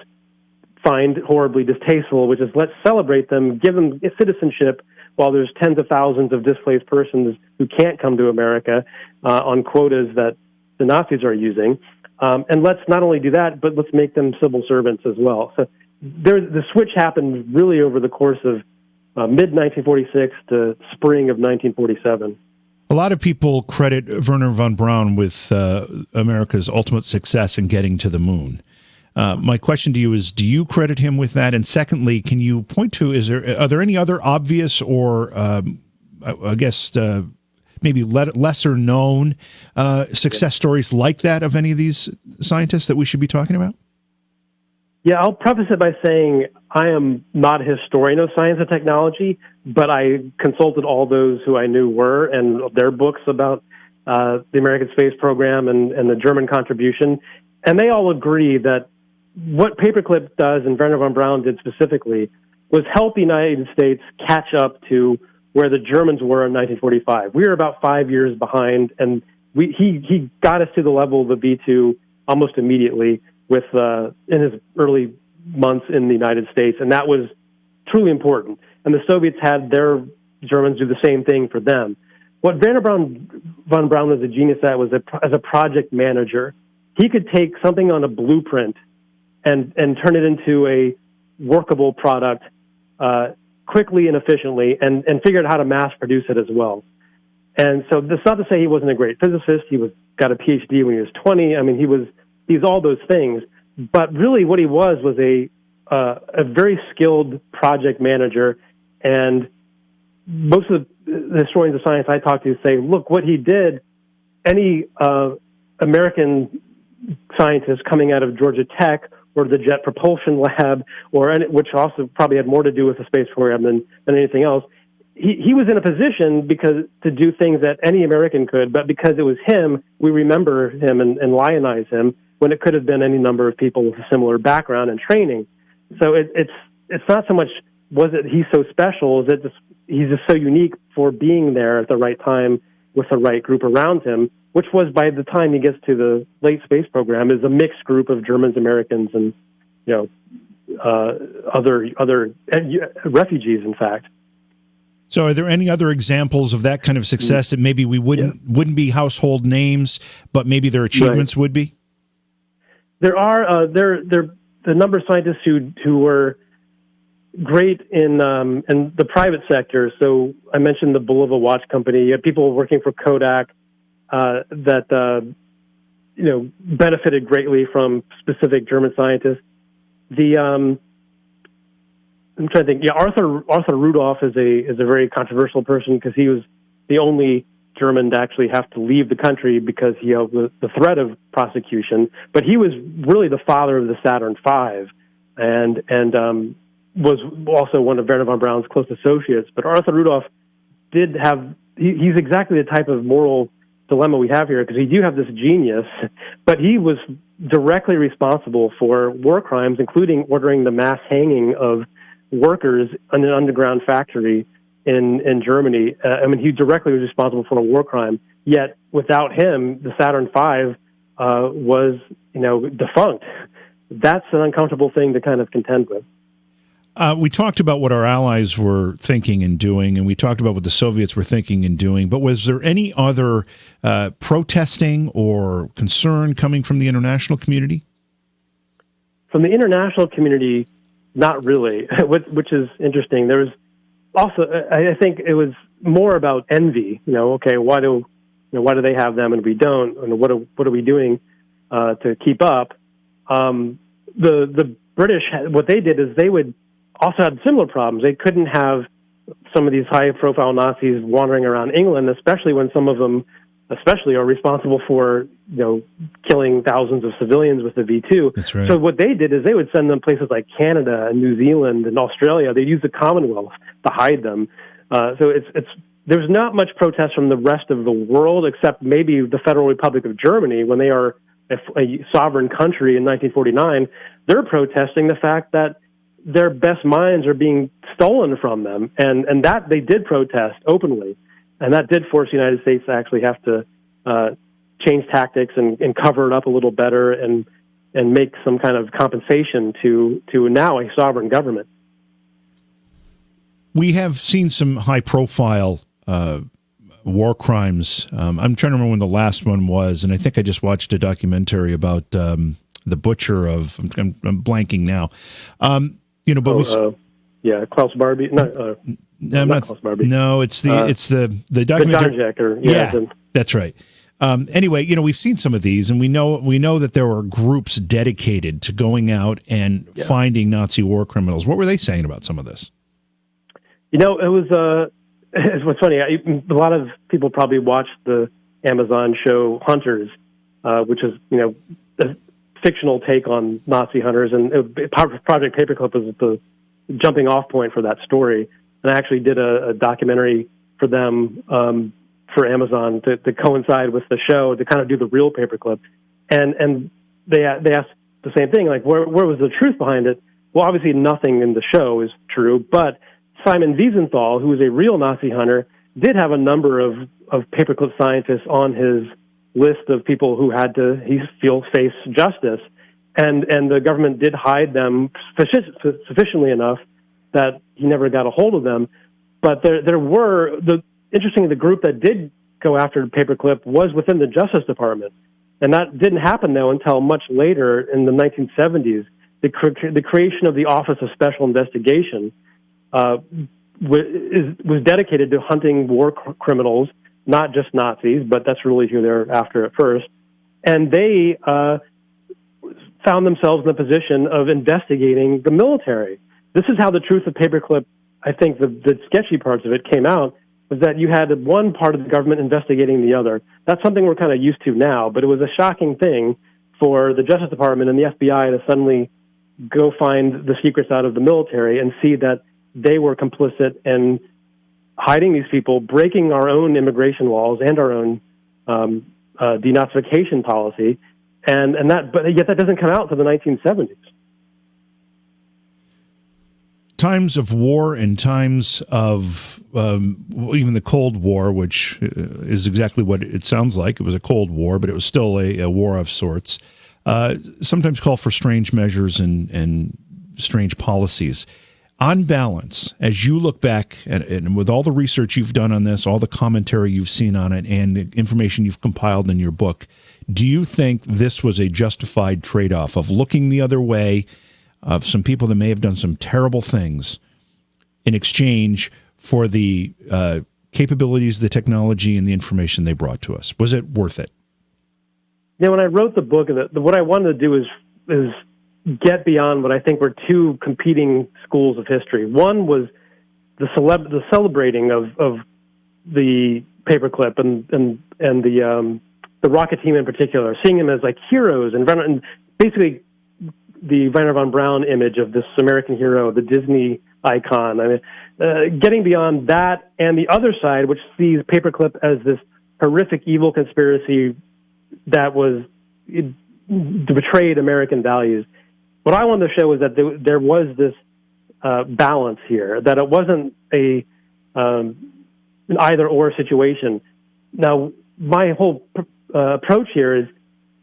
find horribly distasteful, which is let's celebrate them, give them citizenship while there's tens of thousands of displaced persons who can't come to America on quotas that the Nazis are using. And let's not only do that, but let's make them civil servants as well. So the switch happened really over the course of mid-1946 to spring of 1947. A lot of people credit Werner von Braun with America's ultimate success in getting to the moon. My question to you is, do you credit him with that? And secondly, can you point to, are there any other obvious or, maybe lesser known success stories like that of any of these scientists that we should be talking about? Yeah, I'll preface it by saying I am not a historian of science and technology, but I consulted all those who I knew were, and their books about the American space program and the German contribution. And they all agree that what Paperclip does, and Werner von Braun did specifically, was help the United States catch up to where the Germans were in 1945. We were about 5 years behind, and he got us to the level of the V2 almost immediately with in his early months in the United States, and that was truly important. And the Soviets had their Germans do the same thing for them. What Werner von Braun was a genius at was as a project manager, he could take something on a blueprint and turn it into a workable product quickly and efficiently, and figure out how to mass produce it as well. And so that's not to say he wasn't a great physicist. He got a PhD when he was 20. I mean, he's all those things. But really what he was a very skilled project manager. And most of the historians of science I talk to say, look, what he did, any American scientists coming out of Georgia Tech or the Jet Propulsion Lab, which also probably had more to do with the space program than anything else, he was in a position to do things that any American could, but because it was him, we remember him and lionize him when it could have been any number of people with a similar background and training. So it's not so much he's so special, is that he's just so unique for being there at the right time with the right group around him, which was, by the time he gets to the late space program, is a mixed group of Germans, Americans, and other refugees, in fact. So are there any other examples of that kind of success that maybe we wouldn't be household names, but maybe their achievements would be? There are the number of scientists who were great in the private sector. So I mentioned the Bulova Watch Company. You had people working for Kodak that benefited greatly from specific German scientists. I'm trying to think. Yeah, Arthur Rudolph is a very controversial person because he was the only German to actually have to leave the country because he had the threat of prosecution. But he was really the father of the Saturn V, and was also one of Werner von Braun's close associates. But Arthur Rudolph did have. He's exactly the type of moral dilemma we have here, because we do have this genius, but he was directly responsible for war crimes, including ordering the mass hanging of workers in an underground factory in Germany. He directly was responsible for a war crime. Yet without him, the Saturn V was, defunct. That's an uncomfortable thing to kind of contend with. We talked about what our allies were thinking and doing, and we talked about what the Soviets were thinking and doing, but was there any other protesting or concern coming from the international community? From the international community, not really, which is interesting. There was also, I think it was more about envy. Okay, why do they have them and we don't? And what are we doing to keep up? The British, what they did is they would also had similar problems. They couldn't have some of these high-profile Nazis wandering around England, especially when some of them, are responsible for killing thousands of civilians with the V2. That's right. So what they did is they would send them places like Canada and New Zealand and Australia. They'd use the Commonwealth to hide them. So there's not much protest from the rest of the world, except maybe the Federal Republic of Germany, when they are a sovereign country in 1949. They're protesting the fact that their best minds are being stolen from them, and that they did protest openly, and that did force the United States to actually have to change tactics and cover it up a little better and make some kind of compensation to now a sovereign government. We have seen some high-profile war crimes. I'm trying to remember when the last one was, and I think I just watched a documentary about the butcher of. I'm blanking now. Klaus Barbie. No, not Klaus Barbie. No, it's the documentary. The Carjacker. That's right. Anyway, we've seen some of these, and we know that there were groups dedicated to going out and finding Nazi war criminals. What were they saying about some of this? It was. It's what's funny. A lot of people probably watched the Amazon show Hunters, which is a fictional take on Nazi hunters, and Project Paperclip was the jumping off point for that story. And I actually did a documentary for them for Amazon to coincide with the show to kind of do the real Paperclip. And they asked the same thing, like where was the truth behind it? Well, obviously nothing in the show is true, but Simon Wiesenthal, who was a real Nazi hunter, did have a number of paperclip scientists on his list of people who had to, face justice. And the government did hide them sufficiently enough that he never got a hold of them. But there were, interestingly, the group that did go after Paperclip was within the Justice Department. And that didn't happen, though, until much later in the 1970s. The creation of the Office of Special Investigation was dedicated to hunting war criminals, not just Nazis, but that's really who they're after at first. And they found themselves in a position of investigating the military. This is how the truth of Paperclip, I think the sketchy parts of it came out, was that you had one part of the government investigating the other. That's something we're kind of used to now, but it was a shocking thing for the Justice Department and the FBI to suddenly go find the secrets out of the military and see that they were complicit in hiding these people, breaking our own immigration laws and our own denazification policy, but yet that doesn't come out until the 1970s. Times of war and times of even the Cold War, which is exactly what it sounds like. It was a Cold War, but it was still a war of sorts. Sometimes call for strange measures and strange policies. On balance, as you look back and with all the research you've done on this, all the commentary you've seen on it, and the information you've compiled in your book, do you think this was a justified trade-off of looking the other way, of some people that may have done some terrible things in exchange for the capabilities, the technology, and the information they brought to us? Was it worth it? Yeah, when I wrote the book, what I wanted to do is get beyond what I think were two competing schools of history. One was the celebrating of the Paperclip and the rocket team in particular, seeing them as like heroes and basically the Wernher von Braun image of this American hero, the Disney icon. I mean, getting beyond that and the other side, which sees Paperclip as this horrific evil conspiracy that betrayed American values. What I wanted to show was that there was this balance here, that it wasn't an either-or situation. Now, my whole approach here is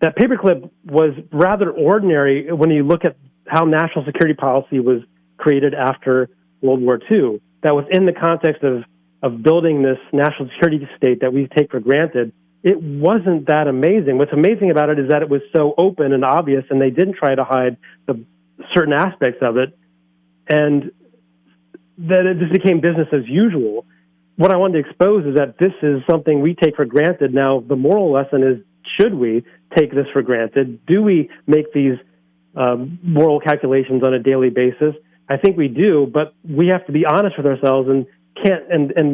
that Paperclip was rather ordinary when you look at how national security policy was created after World War II. That was in the context of building this national security state that we take for granted. It wasn't that amazing. What's amazing about it is that it was so open and obvious, and they didn't try to hide the certain aspects of it, and that it just became business as usual. What I wanted to expose is that this is something we take for granted. Now, the moral lesson is, should we take this for granted? Do we make these moral calculations on a daily basis? I think we do, but we have to be honest with ourselves and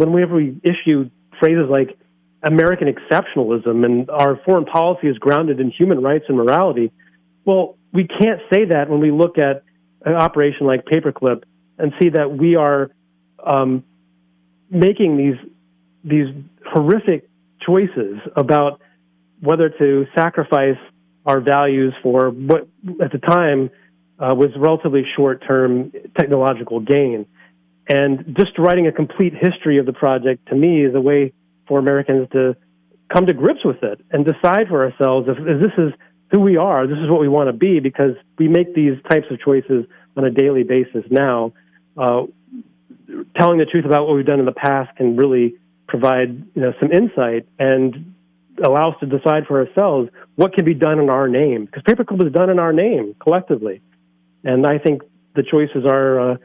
whenever we issue phrases like American exceptionalism and our foreign policy is grounded in human rights and morality, well, we can't say that when we look at an operation like Paperclip and see that we are making these horrific choices about whether to sacrifice our values for what at the time was relatively short-term technological gain. And just writing a complete history of the project, to me, is a way for Americans to come to grips with it and decide for ourselves if this is who we are, this is what we want to be, because we make these types of choices on a daily basis now. Telling the truth about what we've done in the past can really provide some insight and allow us to decide for ourselves what can be done in our name, because Paperclip was done in our name collectively. And I think the choices are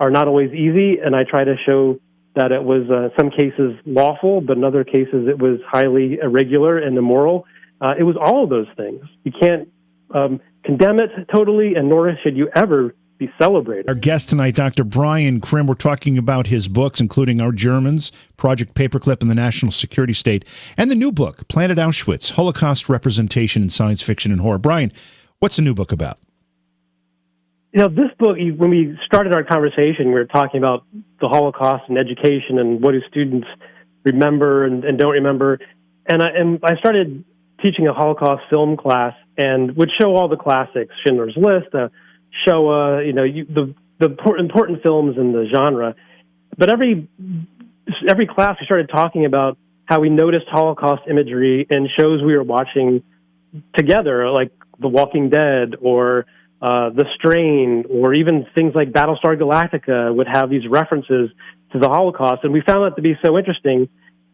not always easy, and I try to show that it was in some cases lawful, but in other cases it was highly irregular and immoral. It was all of those things. You can't condemn it totally, and nor should you ever be celebrated. Our guest tonight, Dr. Brian Crim, we're talking about his books, including Our Germans, Project Paperclip and the National Security State, and the new book, Planet Auschwitz, Holocaust Representation in Science Fiction and Horror. Brian, what's the new book about? This book, when we started our conversation, we were talking about the Holocaust and education and what do students remember and don't remember. And I started teaching a Holocaust film class and would show all the classics, Schindler's List, Shoah, the important films in the genre. but every class we started talking about how we noticed Holocaust imagery in shows we were watching together, like The Walking Dead or The Strain, or even things like Battlestar Galactica would have these references to the Holocaust. And we found that to be so interesting.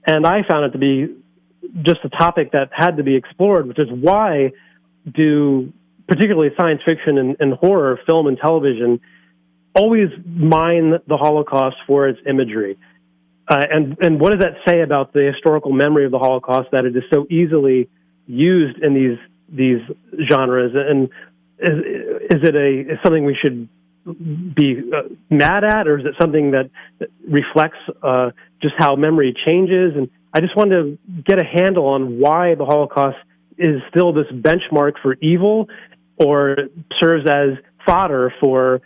And I found it to be just a topic that had to be explored, which is why do particularly science fiction and horror, film and television, always mine the Holocaust for its imagery? And what does that say about the historical memory of the Holocaust, that it is so easily used in these genres? And is it something we should be mad at, or is it something that reflects just how memory changes? And I just wanted to get a handle on why the Holocaust is still this benchmark for evil, or serves as fodder for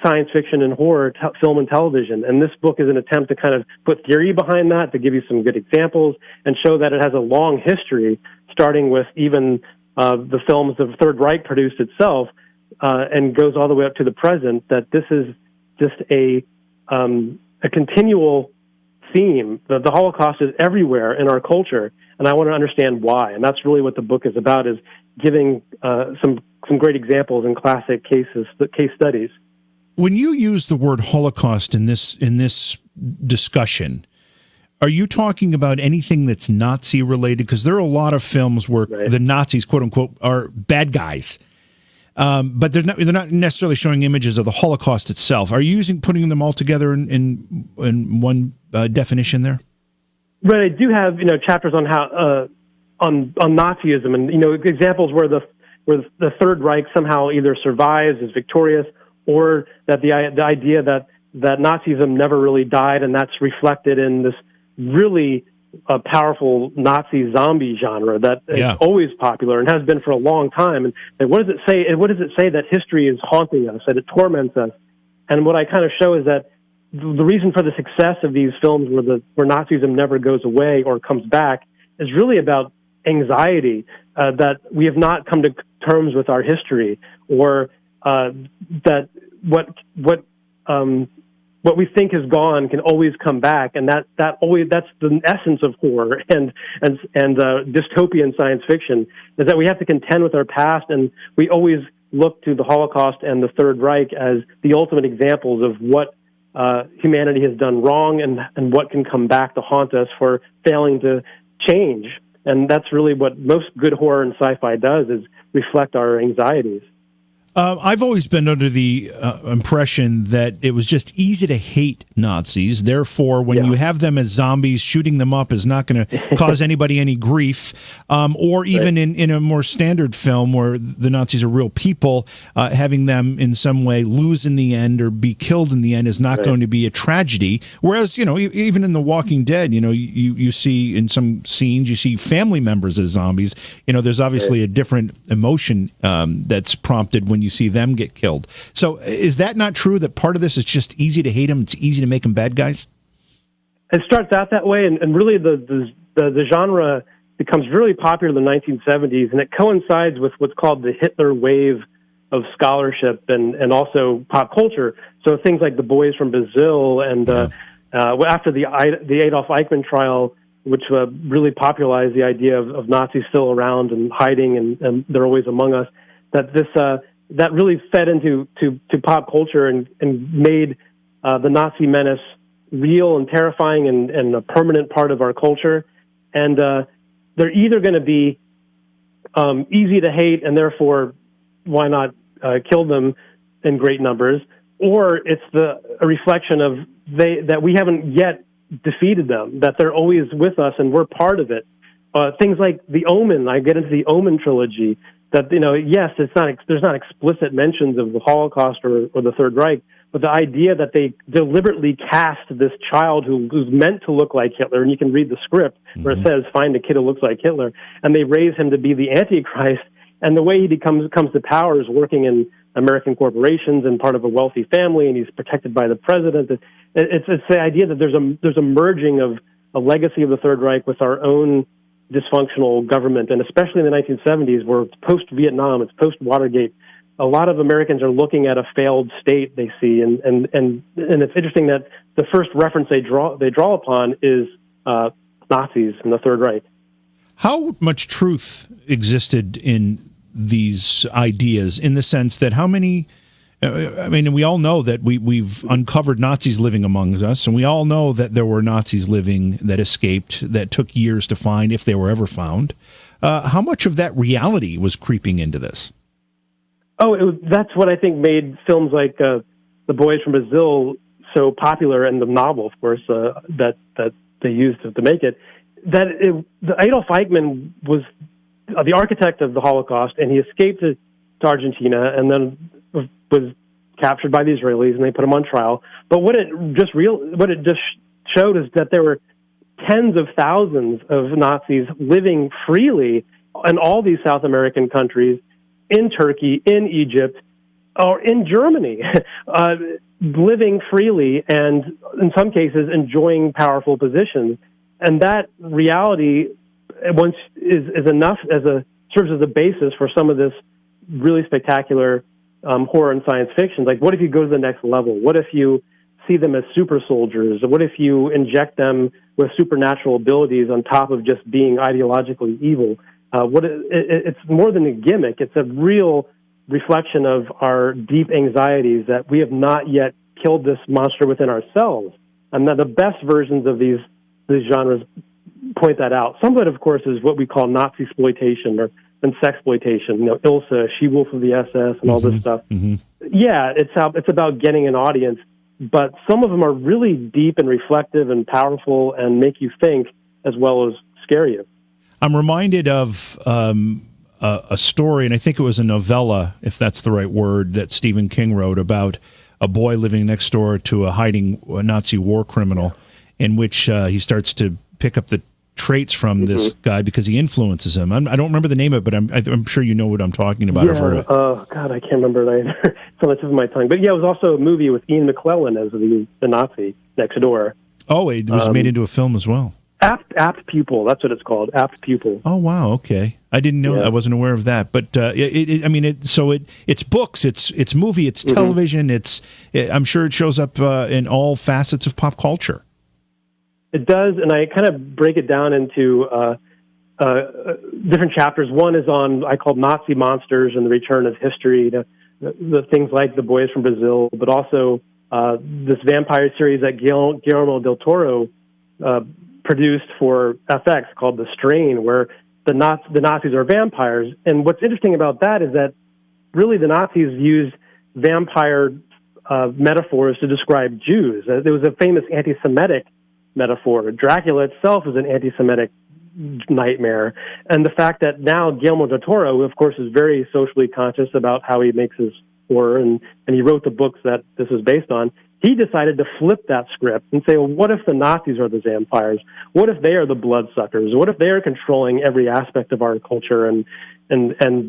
science fiction and horror, film and television. And this book is an attempt to kind of put theory behind that, to give you some good examples, and show that it has a long history, starting with even the films the Third Reich produced itself, and goes all the way up to the present, that this is just a continual theme. The Holocaust is everywhere in our culture, and I want to understand why. And that's really what the book is about, is giving some great examples and classic case studies. When you use the word Holocaust in this discussion, are you talking about anything that's Nazi related? Because there are a lot of films where the Nazis, quote unquote, are bad guys, but they're not necessarily showing images of the Holocaust itself. Are you putting them all together in one definition there? But I do have chapters on how on Nazism, and examples where the Third Reich somehow either survives, is victorious, or that the idea that Nazism never really died, and that's reflected in this really powerful Nazi zombie genre that is always popular and has been for a long time. And what does it say? What does it say? That history is haunting us, that it torments us. And what I kind of show is that the reason for the success of these films where Nazism never goes away or comes back is really about anxiety, that we have not come to terms with our history, or that what we think is gone can always come back, and that's the essence of horror and dystopian science fiction, is that we have to contend with our past, and we always look to the Holocaust and the Third Reich as the ultimate examples of what humanity has done wrong, and what can come back to haunt us for failing to change. And that's really what most good horror and sci-fi does, is reflect our anxieties. I've always been under the impression that it was just easy to hate Nazis. Therefore, when you have them as zombies, shooting them up is not going to cause anybody any grief. Or even in a more standard film where the Nazis are real people, having them in some way lose in the end or be killed in the end is not going to be a tragedy. Whereas, even in The Walking Dead, you see in some scenes, you see family members as zombies. There's obviously a different emotion that's prompted when you see them get killed. So is that not true, that part of this is just easy to hate them, it's easy to make them bad guys? It starts out that way, and really the genre becomes really popular in the 1970s, and it coincides with what's called the Hitler wave of scholarship and also pop culture. So things like The Boys from Brazil, and after the Adolf Eichmann trial, which really popularized the idea of Nazis still around and hiding, and they're always among us, that really fed into pop culture and made the Nazi menace real and terrifying and a permanent part of our culture. And they're either going to be easy to hate, and therefore why not kill them in great numbers, or it's a reflection of that we haven't yet defeated them, that they're always with us and we're part of it. Things like The Omen, I get into the Omen trilogy, that, yes, there's not explicit mentions of the Holocaust or the Third Reich, but the idea that they deliberately cast this child who's meant to look like Hitler, and you can read the script where it says, find a kid who looks like Hitler, and they raise him to be the Antichrist, and the way he comes to power is working in American corporations and part of a wealthy family, and he's protected by the president. It's the idea that there's a merging of a legacy of the Third Reich with our own dysfunctional government, and especially in the 1970s, where it's post-Vietnam, it's post-Watergate, a lot of Americans are looking at a failed state they see, and it's interesting that the first reference they draw upon is Nazis in the Third Reich. How much truth existed in these ideas, in the sense that how many? I mean, we all know that we've uncovered Nazis living among us, and we all know that there were Nazis living that escaped, that took years to find, if they were ever found. How much of that reality was creeping into this? That's what I think made films like The Boys from Brazil so popular, and the novel, of course, that they used to make it. Adolf Eichmann was the architect of the Holocaust, and he escaped to Argentina, and then was captured by the Israelis, and they put him on trial. But what it just showed is that there were tens of thousands of Nazis living freely in all these South American countries, in Turkey, in Egypt, or in Germany, living freely, and in some cases enjoying powerful positions. And that reality is enough serves as a basis for some of this really spectacular horror and science fiction. Like, what if you go to the next level? What if you see them as super soldiers? What if you inject them with supernatural abilities on top of just being ideologically evil? It's more than a gimmick. It's a real reflection of our deep anxieties that we have not yet killed this monster within ourselves. And that the best versions of these genres point that out. Some of it, of course, is what we call Nazi exploitation and sexploitation. Ilsa, She-Wolf of the SS, and all this stuff. Mm-hmm. Yeah, it's about getting an audience, but some of them are really deep and reflective and powerful and make you think as well as scare you. I'm reminded of a story, and I think it was a novella, if that's the right word, that Stephen King wrote about a boy living next door to a Nazi war criminal, in which he starts to pick up the traits from this guy because he influences him. I don't remember the name of it, but I'm sure you know what I'm talking about. Yeah, oh, God, I can't remember it either. It's on the tip of my tongue. But yeah, it was also a movie with Ian McClellan as the Nazi next door. Oh, it was made into a film as well. Apt Pupil, that's what it's called, Apt Pupil. Oh, wow, okay. I didn't know, I wasn't aware of that. But it's books, it's movie, it's television, I'm sure it shows up in all facets of pop culture. It does, and I kind of break it down into different chapters. One is I call Nazi Monsters and the Return of History, the things like The Boys from Brazil, but also this vampire series that Guillermo del Toro produced for FX called The Strain, where the Nazis are vampires. And what's interesting about that is that really the Nazis used vampire metaphors to describe Jews. There was a famous anti-Semitic metaphor. Dracula itself is an anti-Semitic nightmare. And the fact that now Guillermo del Toro, of course, is very socially conscious about how he makes his horror, and he wrote the books that this is based on, he decided to flip that script and say, well, what if the Nazis are the vampires? What if they are the bloodsuckers? What if they are controlling every aspect of our culture and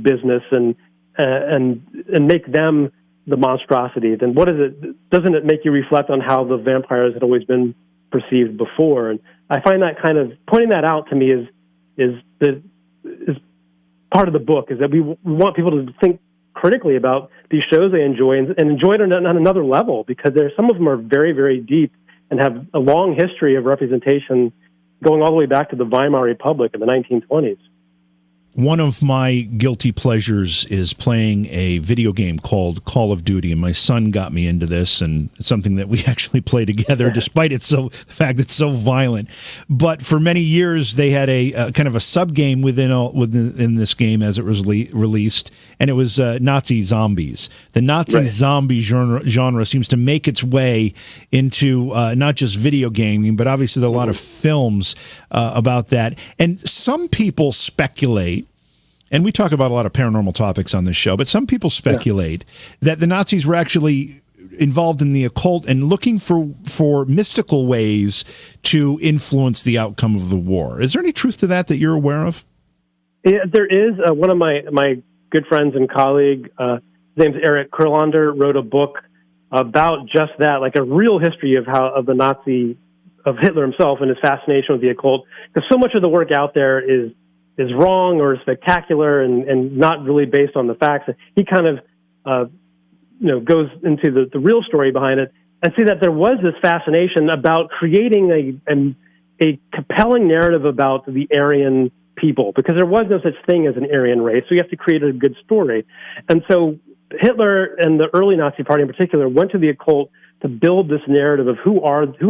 business and make them the monstrosity? Then what is it? Doesn't it make you reflect on how the vampires had always been perceived before? And I find that kind of pointing that out to me is part of the book, is that we want people to think critically about these shows they enjoy and enjoy it on another level, because some of them are very, very deep and have a long history of representation going all the way back to the Weimar Republic in the 1920s. One of my guilty pleasures is playing a video game called Call of Duty, and my son got me into this, and it's something that we actually play together, despite the fact it's so violent. But for many years, they had a kind of a sub-game within this game as it was released, and it was Nazi zombies. The Nazi zombie genre seems to make its way into not just video gaming, but obviously there are a lot of films about that. And some people speculate, and we talk about a lot of paranormal topics on this show, but some people speculate that the Nazis were actually involved in the occult and looking for mystical ways to influence the outcome of the war. Is there any truth to that you're aware of? Yeah, there is. One of my good friends and colleague, his name's Eric Kurlander, wrote a book about just that, like a real history of Hitler himself and his fascination with the occult. Because so much of the work out there is wrong or spectacular and not really based on the facts. He kind of goes into the real story behind it, and see that there was this fascination about creating a compelling narrative about the Aryan people, because there was no such thing as an Aryan race. So you have to create a good story. And so Hitler and the early Nazi Party in particular went to the occult to build this narrative of who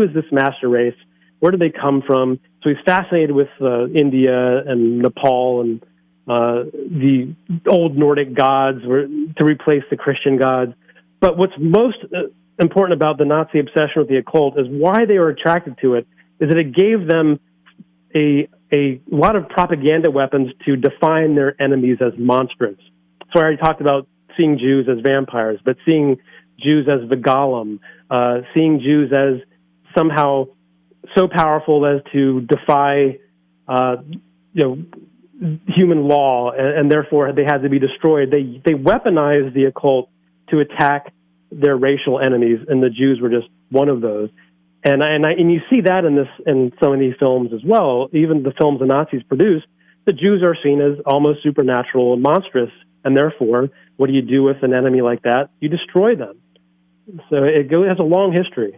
is this master race, where do they come from. So he's fascinated with India and Nepal and the old Nordic gods to replace the Christian gods. But what's most important about the Nazi obsession with the occult is why they were attracted to it, is that it gave them a lot of propaganda weapons to define their enemies as monstrous. So I already talked about seeing Jews as vampires, but seeing Jews as the Golem, seeing Jews as somehow so powerful as to defy, human law, and therefore they had to be destroyed. They weaponized the occult to attack their racial enemies, and the Jews were just one of those. And you see that in some of these films as well. Even the films the Nazis produced, the Jews are seen as almost supernatural and monstrous, and therefore, what do you do with an enemy like that? You destroy them. So it has a long history.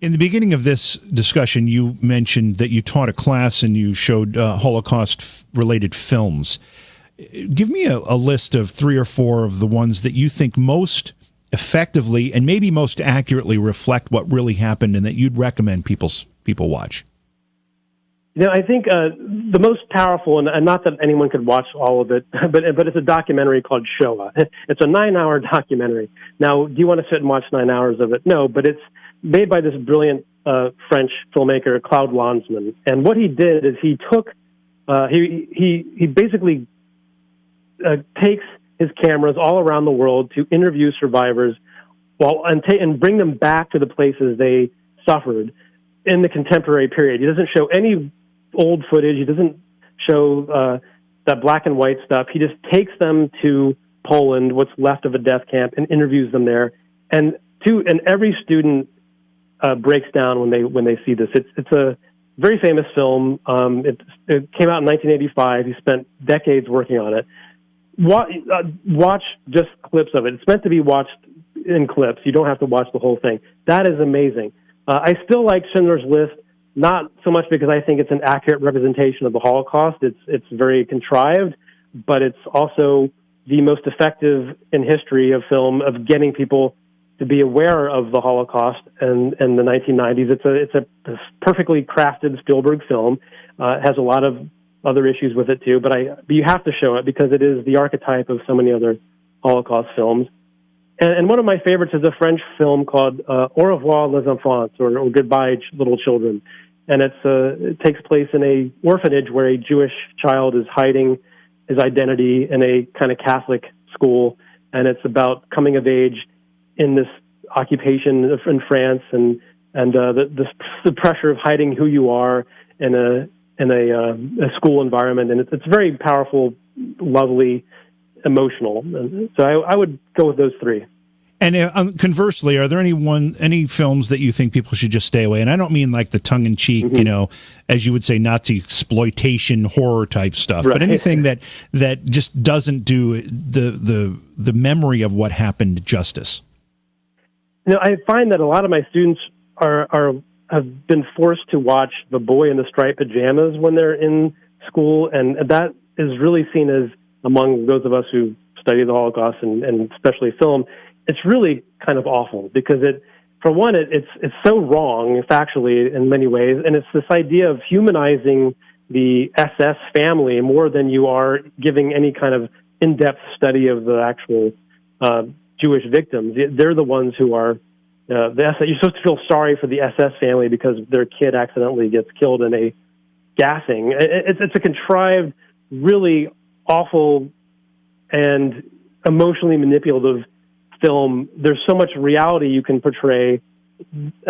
In the beginning of this discussion, you mentioned that you taught a class and you showed Holocaust-related films. Give me a list of 3 or 4 of the ones that you think most effectively and maybe most accurately reflect what really happened and that you'd recommend people watch. I think the most powerful, and not that anyone could watch all of it, but it's a documentary called Shoah. It's a 9-hour documentary. Now, do you want to sit and watch 9 hours of it? No, but it's made by this brilliant French filmmaker, Claude Lanzmann. And what he did is he took, he basically takes his cameras all around the world to interview survivors and bring them back to the places they suffered in the contemporary period. He doesn't show any old footage. He doesn't show that black and white stuff. He just takes them to Poland, what's left of a death camp, and interviews them there. And every student breaks down when they see this. It's a very famous film. It came out in 1985. He spent decades working on it. Watch just clips of it. It's meant to be watched in clips. You don't have to watch the whole thing. That is amazing. I still like Schindler's List, not so much because I think it's an accurate representation of the Holocaust. It's very contrived, but it's also the most effective in history of film of getting people to be aware of the Holocaust and the 1990s. It's a perfectly crafted Spielberg film. It has a lot of other issues with it too, but you have to show it because it is the archetype of so many other Holocaust films. And one of my favorites is a French film called Au revoir les enfants, or Goodbye Little Children. And it takes place in a orphanage where a Jewish child is hiding his identity in a kind of Catholic school, and it's about coming of age in this occupation in France and the pressure of hiding who you are in a school environment. And it's very powerful, lovely, emotional. And so I would go with those 3. And conversely, are there any films that you think people should just stay away? And I don't mean like the tongue-in-cheek, as you would say, Nazi exploitation horror type stuff, right. But anything that just doesn't do the memory of what happened justice. I find that a lot of my students have been forced to watch The Boy in the Striped Pajamas when they're in school, and that is really seen as, among those of us who study the Holocaust and especially film, it's really kind of awful because it's so wrong factually in many ways, and it's this idea of humanizing the SS family more than you are giving any kind of in-depth study of the actual Jewish victims. They're the ones who are the SS. You're supposed to feel sorry for the SS family because their kid accidentally gets killed in a gassing. It's a contrived, really awful and emotionally manipulative film. There's so much reality you can portray,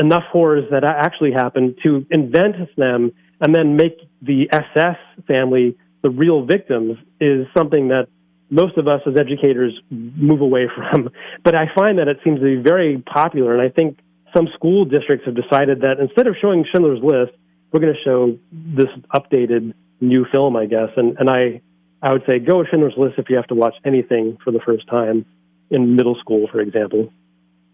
enough horrors that actually happened to invent them and then make the SS family the real victims is something that most of us as educators move away from. But I find that it seems to be very popular, and I think some school districts have decided that instead of showing Schindler's List, we're going to show this updated new film, I guess. And I would say go with Schindler's List if you have to watch anything for the first time. in middle school, for example.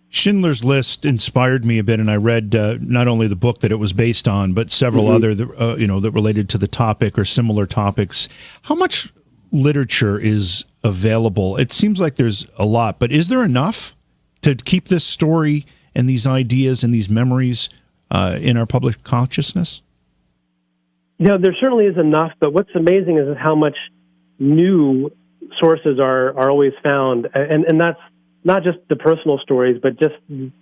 Schindler's List inspired me a bit, and I read not only the book that it was based on, but several other, that related to the topic or similar topics. How much literature is available? It seems like there's a lot, but is there enough to keep this story and these ideas and these memories in our public consciousness? There certainly is enough, but what's amazing is how much new sources are always found, and that's not just the personal stories, but just we've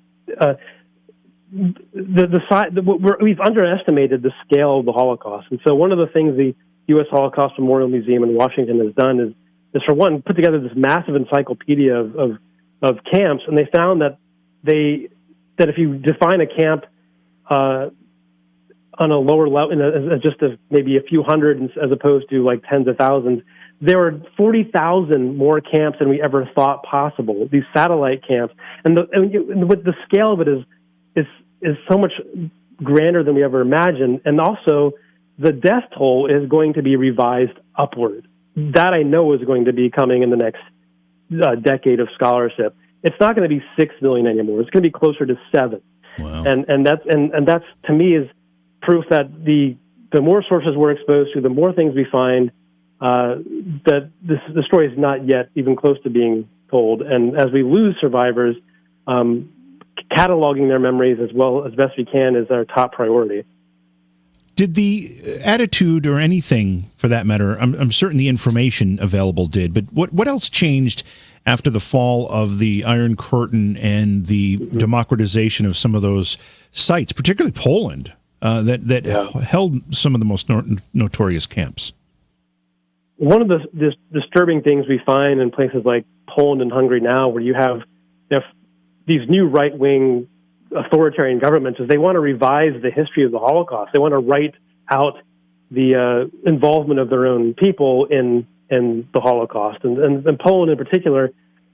underestimated the scale of the Holocaust. And so one of the things the U.S. Holocaust Memorial Museum in Washington has done is for one, put together this massive encyclopedia of camps, and they found that if you define a camp on a lower level, just as maybe a few hundred as opposed to like tens of thousands, there were 40,000 more camps than we ever thought possible. These satellite camps, and with the scale of it is so much grander than we ever imagined. And also, the death toll is going to be revised upward. That I know is going to be coming in the next decade of scholarship. It's not going to be 6 million anymore. It's going to be closer to 7. Wow. And that's to me is proof that the more sources we're exposed to, the more things we find. That the story is not yet even close to being told. And as we lose survivors, cataloging their memories as well as best we can is our top priority. Did the attitude or anything, for that matter, I'm certain the information available did, but what else changed after the fall of the Iron Curtain and the democratization of some of those sites, particularly Poland, that held some of the most notorious camps? One of the disturbing things we find in places like Poland and Hungary now, where you have these new right-wing authoritarian governments, is they want to revise the history of the Holocaust. They want to write out the involvement of their own people in the Holocaust. And Poland in particular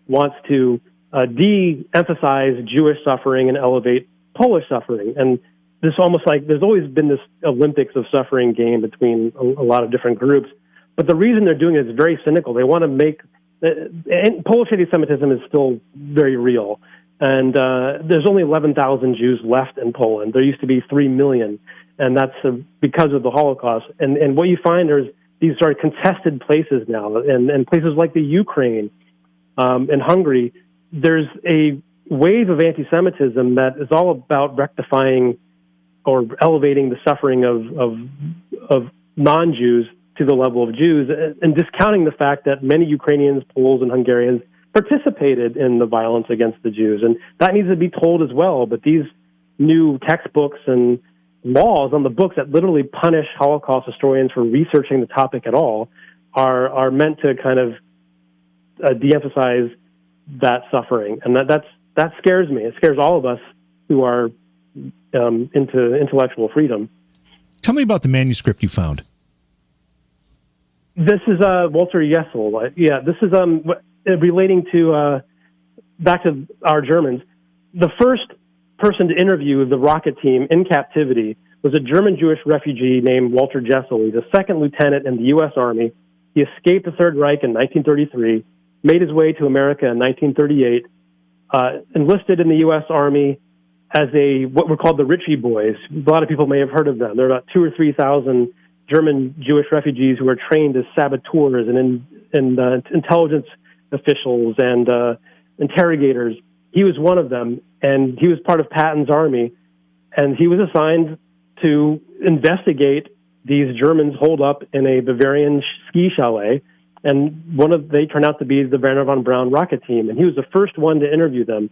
wants to de-emphasize Jewish suffering and elevate Polish suffering. And this almost like there's always been this Olympics of suffering game between a lot of different groups. But the reason they're doing it is very cynical. They want to make Polish anti-Semitism is still very real, and there's only 11,000 Jews left in Poland. There used to be 3 million, and that's because of the Holocaust. And what you find is these are contested places now, and places like the Ukraine and Hungary. There's a wave of anti-Semitism that is all about rectifying or elevating the suffering of non-Jews to the level of Jews, and discounting the fact that many Ukrainians, Poles, and Hungarians participated in the violence against the Jews. And that needs to be told as well. But these new textbooks and laws on the books that literally punish Holocaust historians for researching the topic at all are meant to kind of de-emphasize that suffering. And that scares me. It scares all of us who are into intellectual freedom. Tell me about the manuscript you found. This is Walter Jessel. This is relating to back to our Germans. The first person to interview the rocket team in captivity was a German Jewish refugee named Walter Jessel. He's a second lieutenant in the U.S. Army. He escaped the Third Reich in 1933, made his way to America in 1938, enlisted in the U.S. Army as what were called the Ritchie Boys. A lot of people may have heard of them. There are about 2,000 or 3,000 German Jewish refugees who were trained as saboteurs and intelligence officials and interrogators. He was one of them, and he was part of Patton's army, and he was assigned to investigate these Germans holed up in a Bavarian ski chalet, and they turned out to be the Werner von Braun rocket team, and he was the first one to interview them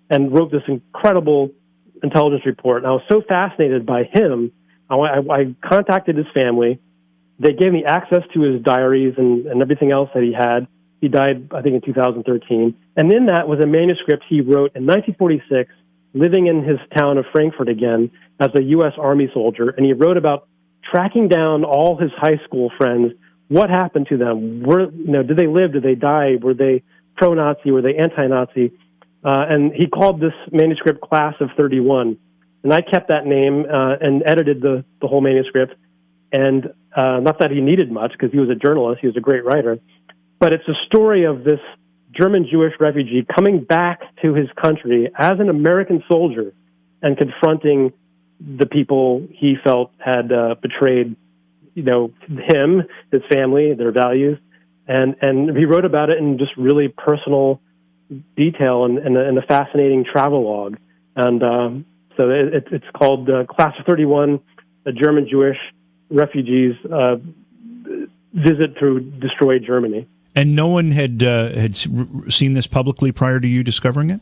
and wrote this incredible intelligence report. And I was so fascinated by him, I contacted his family. They gave me access to his diaries and everything else that he had. He died, I think, in 2013. And in that was a manuscript he wrote in 1946, living in his town of Frankfurt again as a U.S. Army soldier. And he wrote about tracking down all his high school friends. What happened to them? Did they live? Did they die? Were they pro-Nazi? Were they anti-Nazi? And he called this manuscript Class of 31. And I kept that name and edited the whole manuscript. And not that he needed much, because he was a journalist, he was a great writer. But it's a story of this German Jewish refugee coming back to his country as an American soldier and confronting the people he felt had betrayed, him, his family, their values. And he wrote about it in just really personal detail and a fascinating travelogue. And so it's called Class of 31, a German Jewish refugees visit through destroyed Germany. And no one had seen this publicly prior to you discovering it?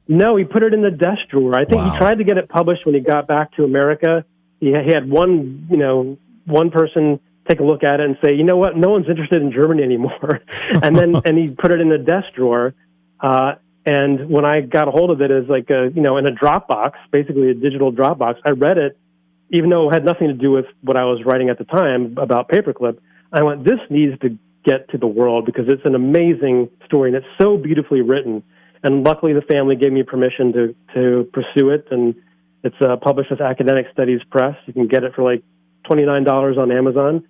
No, he put it in the desk drawer. I think he tried to get it published when he got back to America. He had one person take a look at it and say, you know what, no one's interested in Germany anymore. and he put it in the desk drawer. And when I got a hold of it as like in a Dropbox, basically a digital Dropbox, I read it, even though it had nothing to do with what I was writing at the time about Paperclip. I went, this needs to get to the world because it's an amazing story and it's so beautifully written. And luckily the family gave me permission to pursue it. And it's published with Academic Studies Press. You can get it for like $29 on Amazon.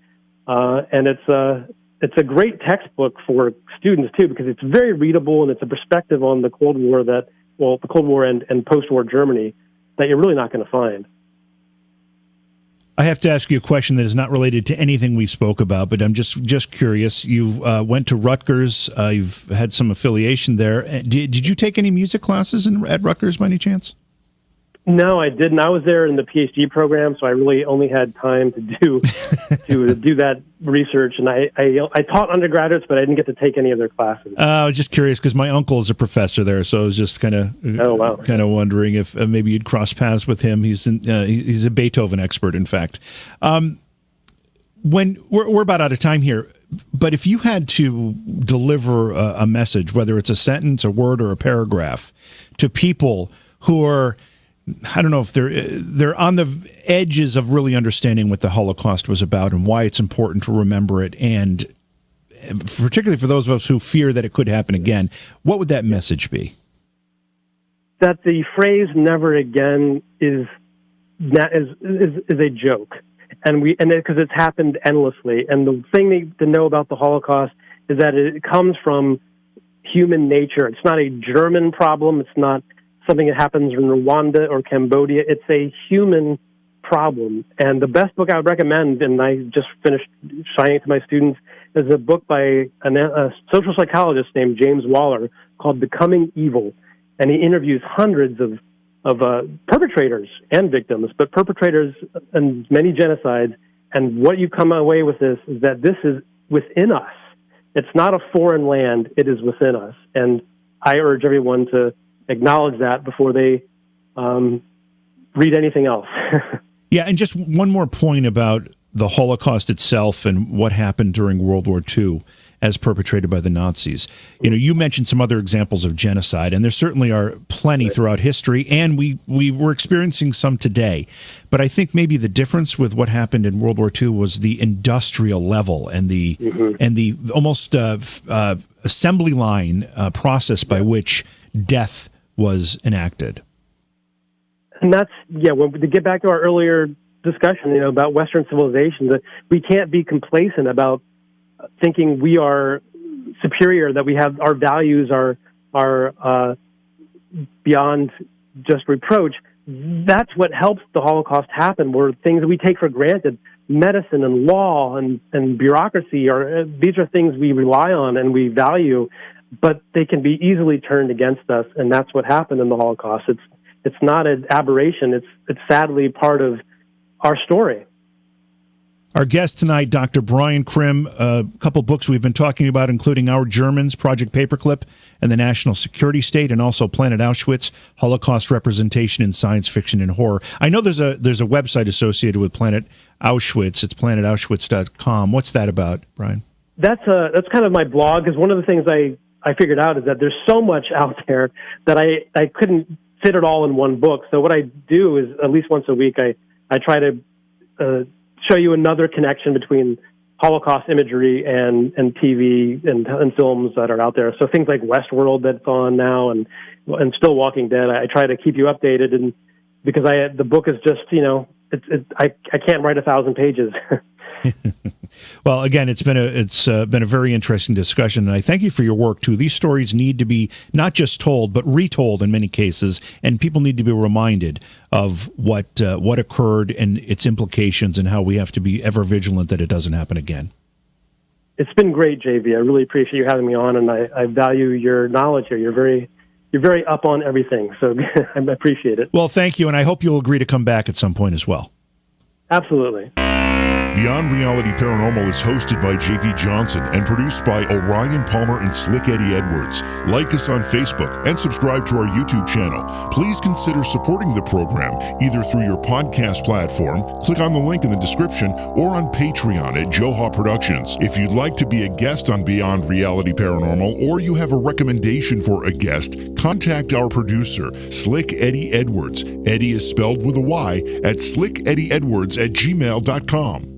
And it's a great textbook for students too, because it's very readable and it's a perspective on the Cold War the Cold War and post-war Germany that you're really not going to find. I have to ask you a question that is not related to anything we spoke about, but I'm just curious. You went to Rutgers. You've had some affiliation there. Did you take any music classes at Rutgers by any chance? No, I didn't. I was there in the PhD program, so I really only had time to do that research. And I taught undergraduates, but I didn't get to take any of their classes. I was just curious because my uncle is a professor there, so I was just kind of wondering if maybe you'd cross paths with him. He's a Beethoven expert, in fact. When we're about out of time here, but if you had to deliver a message, whether it's a sentence, a word, or a paragraph, to people who are, I don't know if they're on the edges of really understanding what the Holocaust was about and why it's important to remember it, and particularly for those of us who fear that it could happen again, what would that message be? That the phrase "never again" is a joke, and because it's happened endlessly. And the thing to know about the Holocaust is that it comes from human nature. It's not a German problem. It's not something that happens in Rwanda or Cambodia. It's a human problem. And the best book I would recommend, and I just finished showing it to my students, is a book by a social psychologist named James Waller called Becoming Evil. And he interviews hundreds of perpetrators and victims, but perpetrators and many genocides. And what you come away with is that this is within us. It's not a foreign land. It is within us. And I urge everyone to acknowledge that before they read anything else. Yeah, and just one more point about the Holocaust itself and what happened during World War II as perpetrated by the Nazis. You mentioned some other examples of genocide, and there certainly are plenty throughout history, and we were experiencing some today. But I think maybe the difference with what happened in World War II was the industrial level and the almost assembly line process by which death was enacted. And that's, to get back to our earlier discussion, about Western civilization, that we can't be complacent about thinking we are superior, that we have our values are beyond just reproach. That's what helps the Holocaust happen, were things that we take for granted. Medicine and law and bureaucracy these are things we rely on and we value, but they can be easily turned against us, and that's what happened in the Holocaust. It's not an aberration. It's sadly part of our story. Our guest tonight, Dr. Brian Crim, a couple books we've been talking about, including Our Germans, Project Paperclip, and the National Security State, and also Planet Auschwitz, Holocaust Representation in Science Fiction and Horror. I know there's a website associated with Planet Auschwitz. It's planetauschwitz.com. What's that about, Brian? That's kind of my blog, because one of the things I figured out is that there's so much out there that I couldn't fit it all in one book. So what I do is, at least once a week, I try to show you another connection between Holocaust imagery and TV and films that are out there. So things like Westworld that's on now and still Walking Dead. I try to keep you updated, and because the book is just I can't write 1,000 pages. Well, again, it's been a very interesting discussion, and I thank you for your work too. These stories need to be not just told, but retold in many cases, and people need to be reminded of what occurred and its implications, and how we have to be ever vigilant that it doesn't happen again. It's been great, JV. I really appreciate you having me on, and I value your knowledge here. You're very up on everything, so I appreciate it. Well, thank you, and I hope you'll agree to come back at some point as well. Absolutely. Beyond Reality Paranormal is hosted by J.V. Johnson and produced by Orion Palmer and Slick Eddie Edwards. Like us on Facebook and subscribe to our YouTube channel. Please consider supporting the program either through your podcast platform, click on the link in the description, or on Patreon at Joha Productions. If you'd like to be a guest on Beyond Reality Paranormal, or you have a recommendation for a guest, contact our producer, Slick Eddie Edwards. Eddie is spelled with a Y at slickeddieedwards@gmail.com.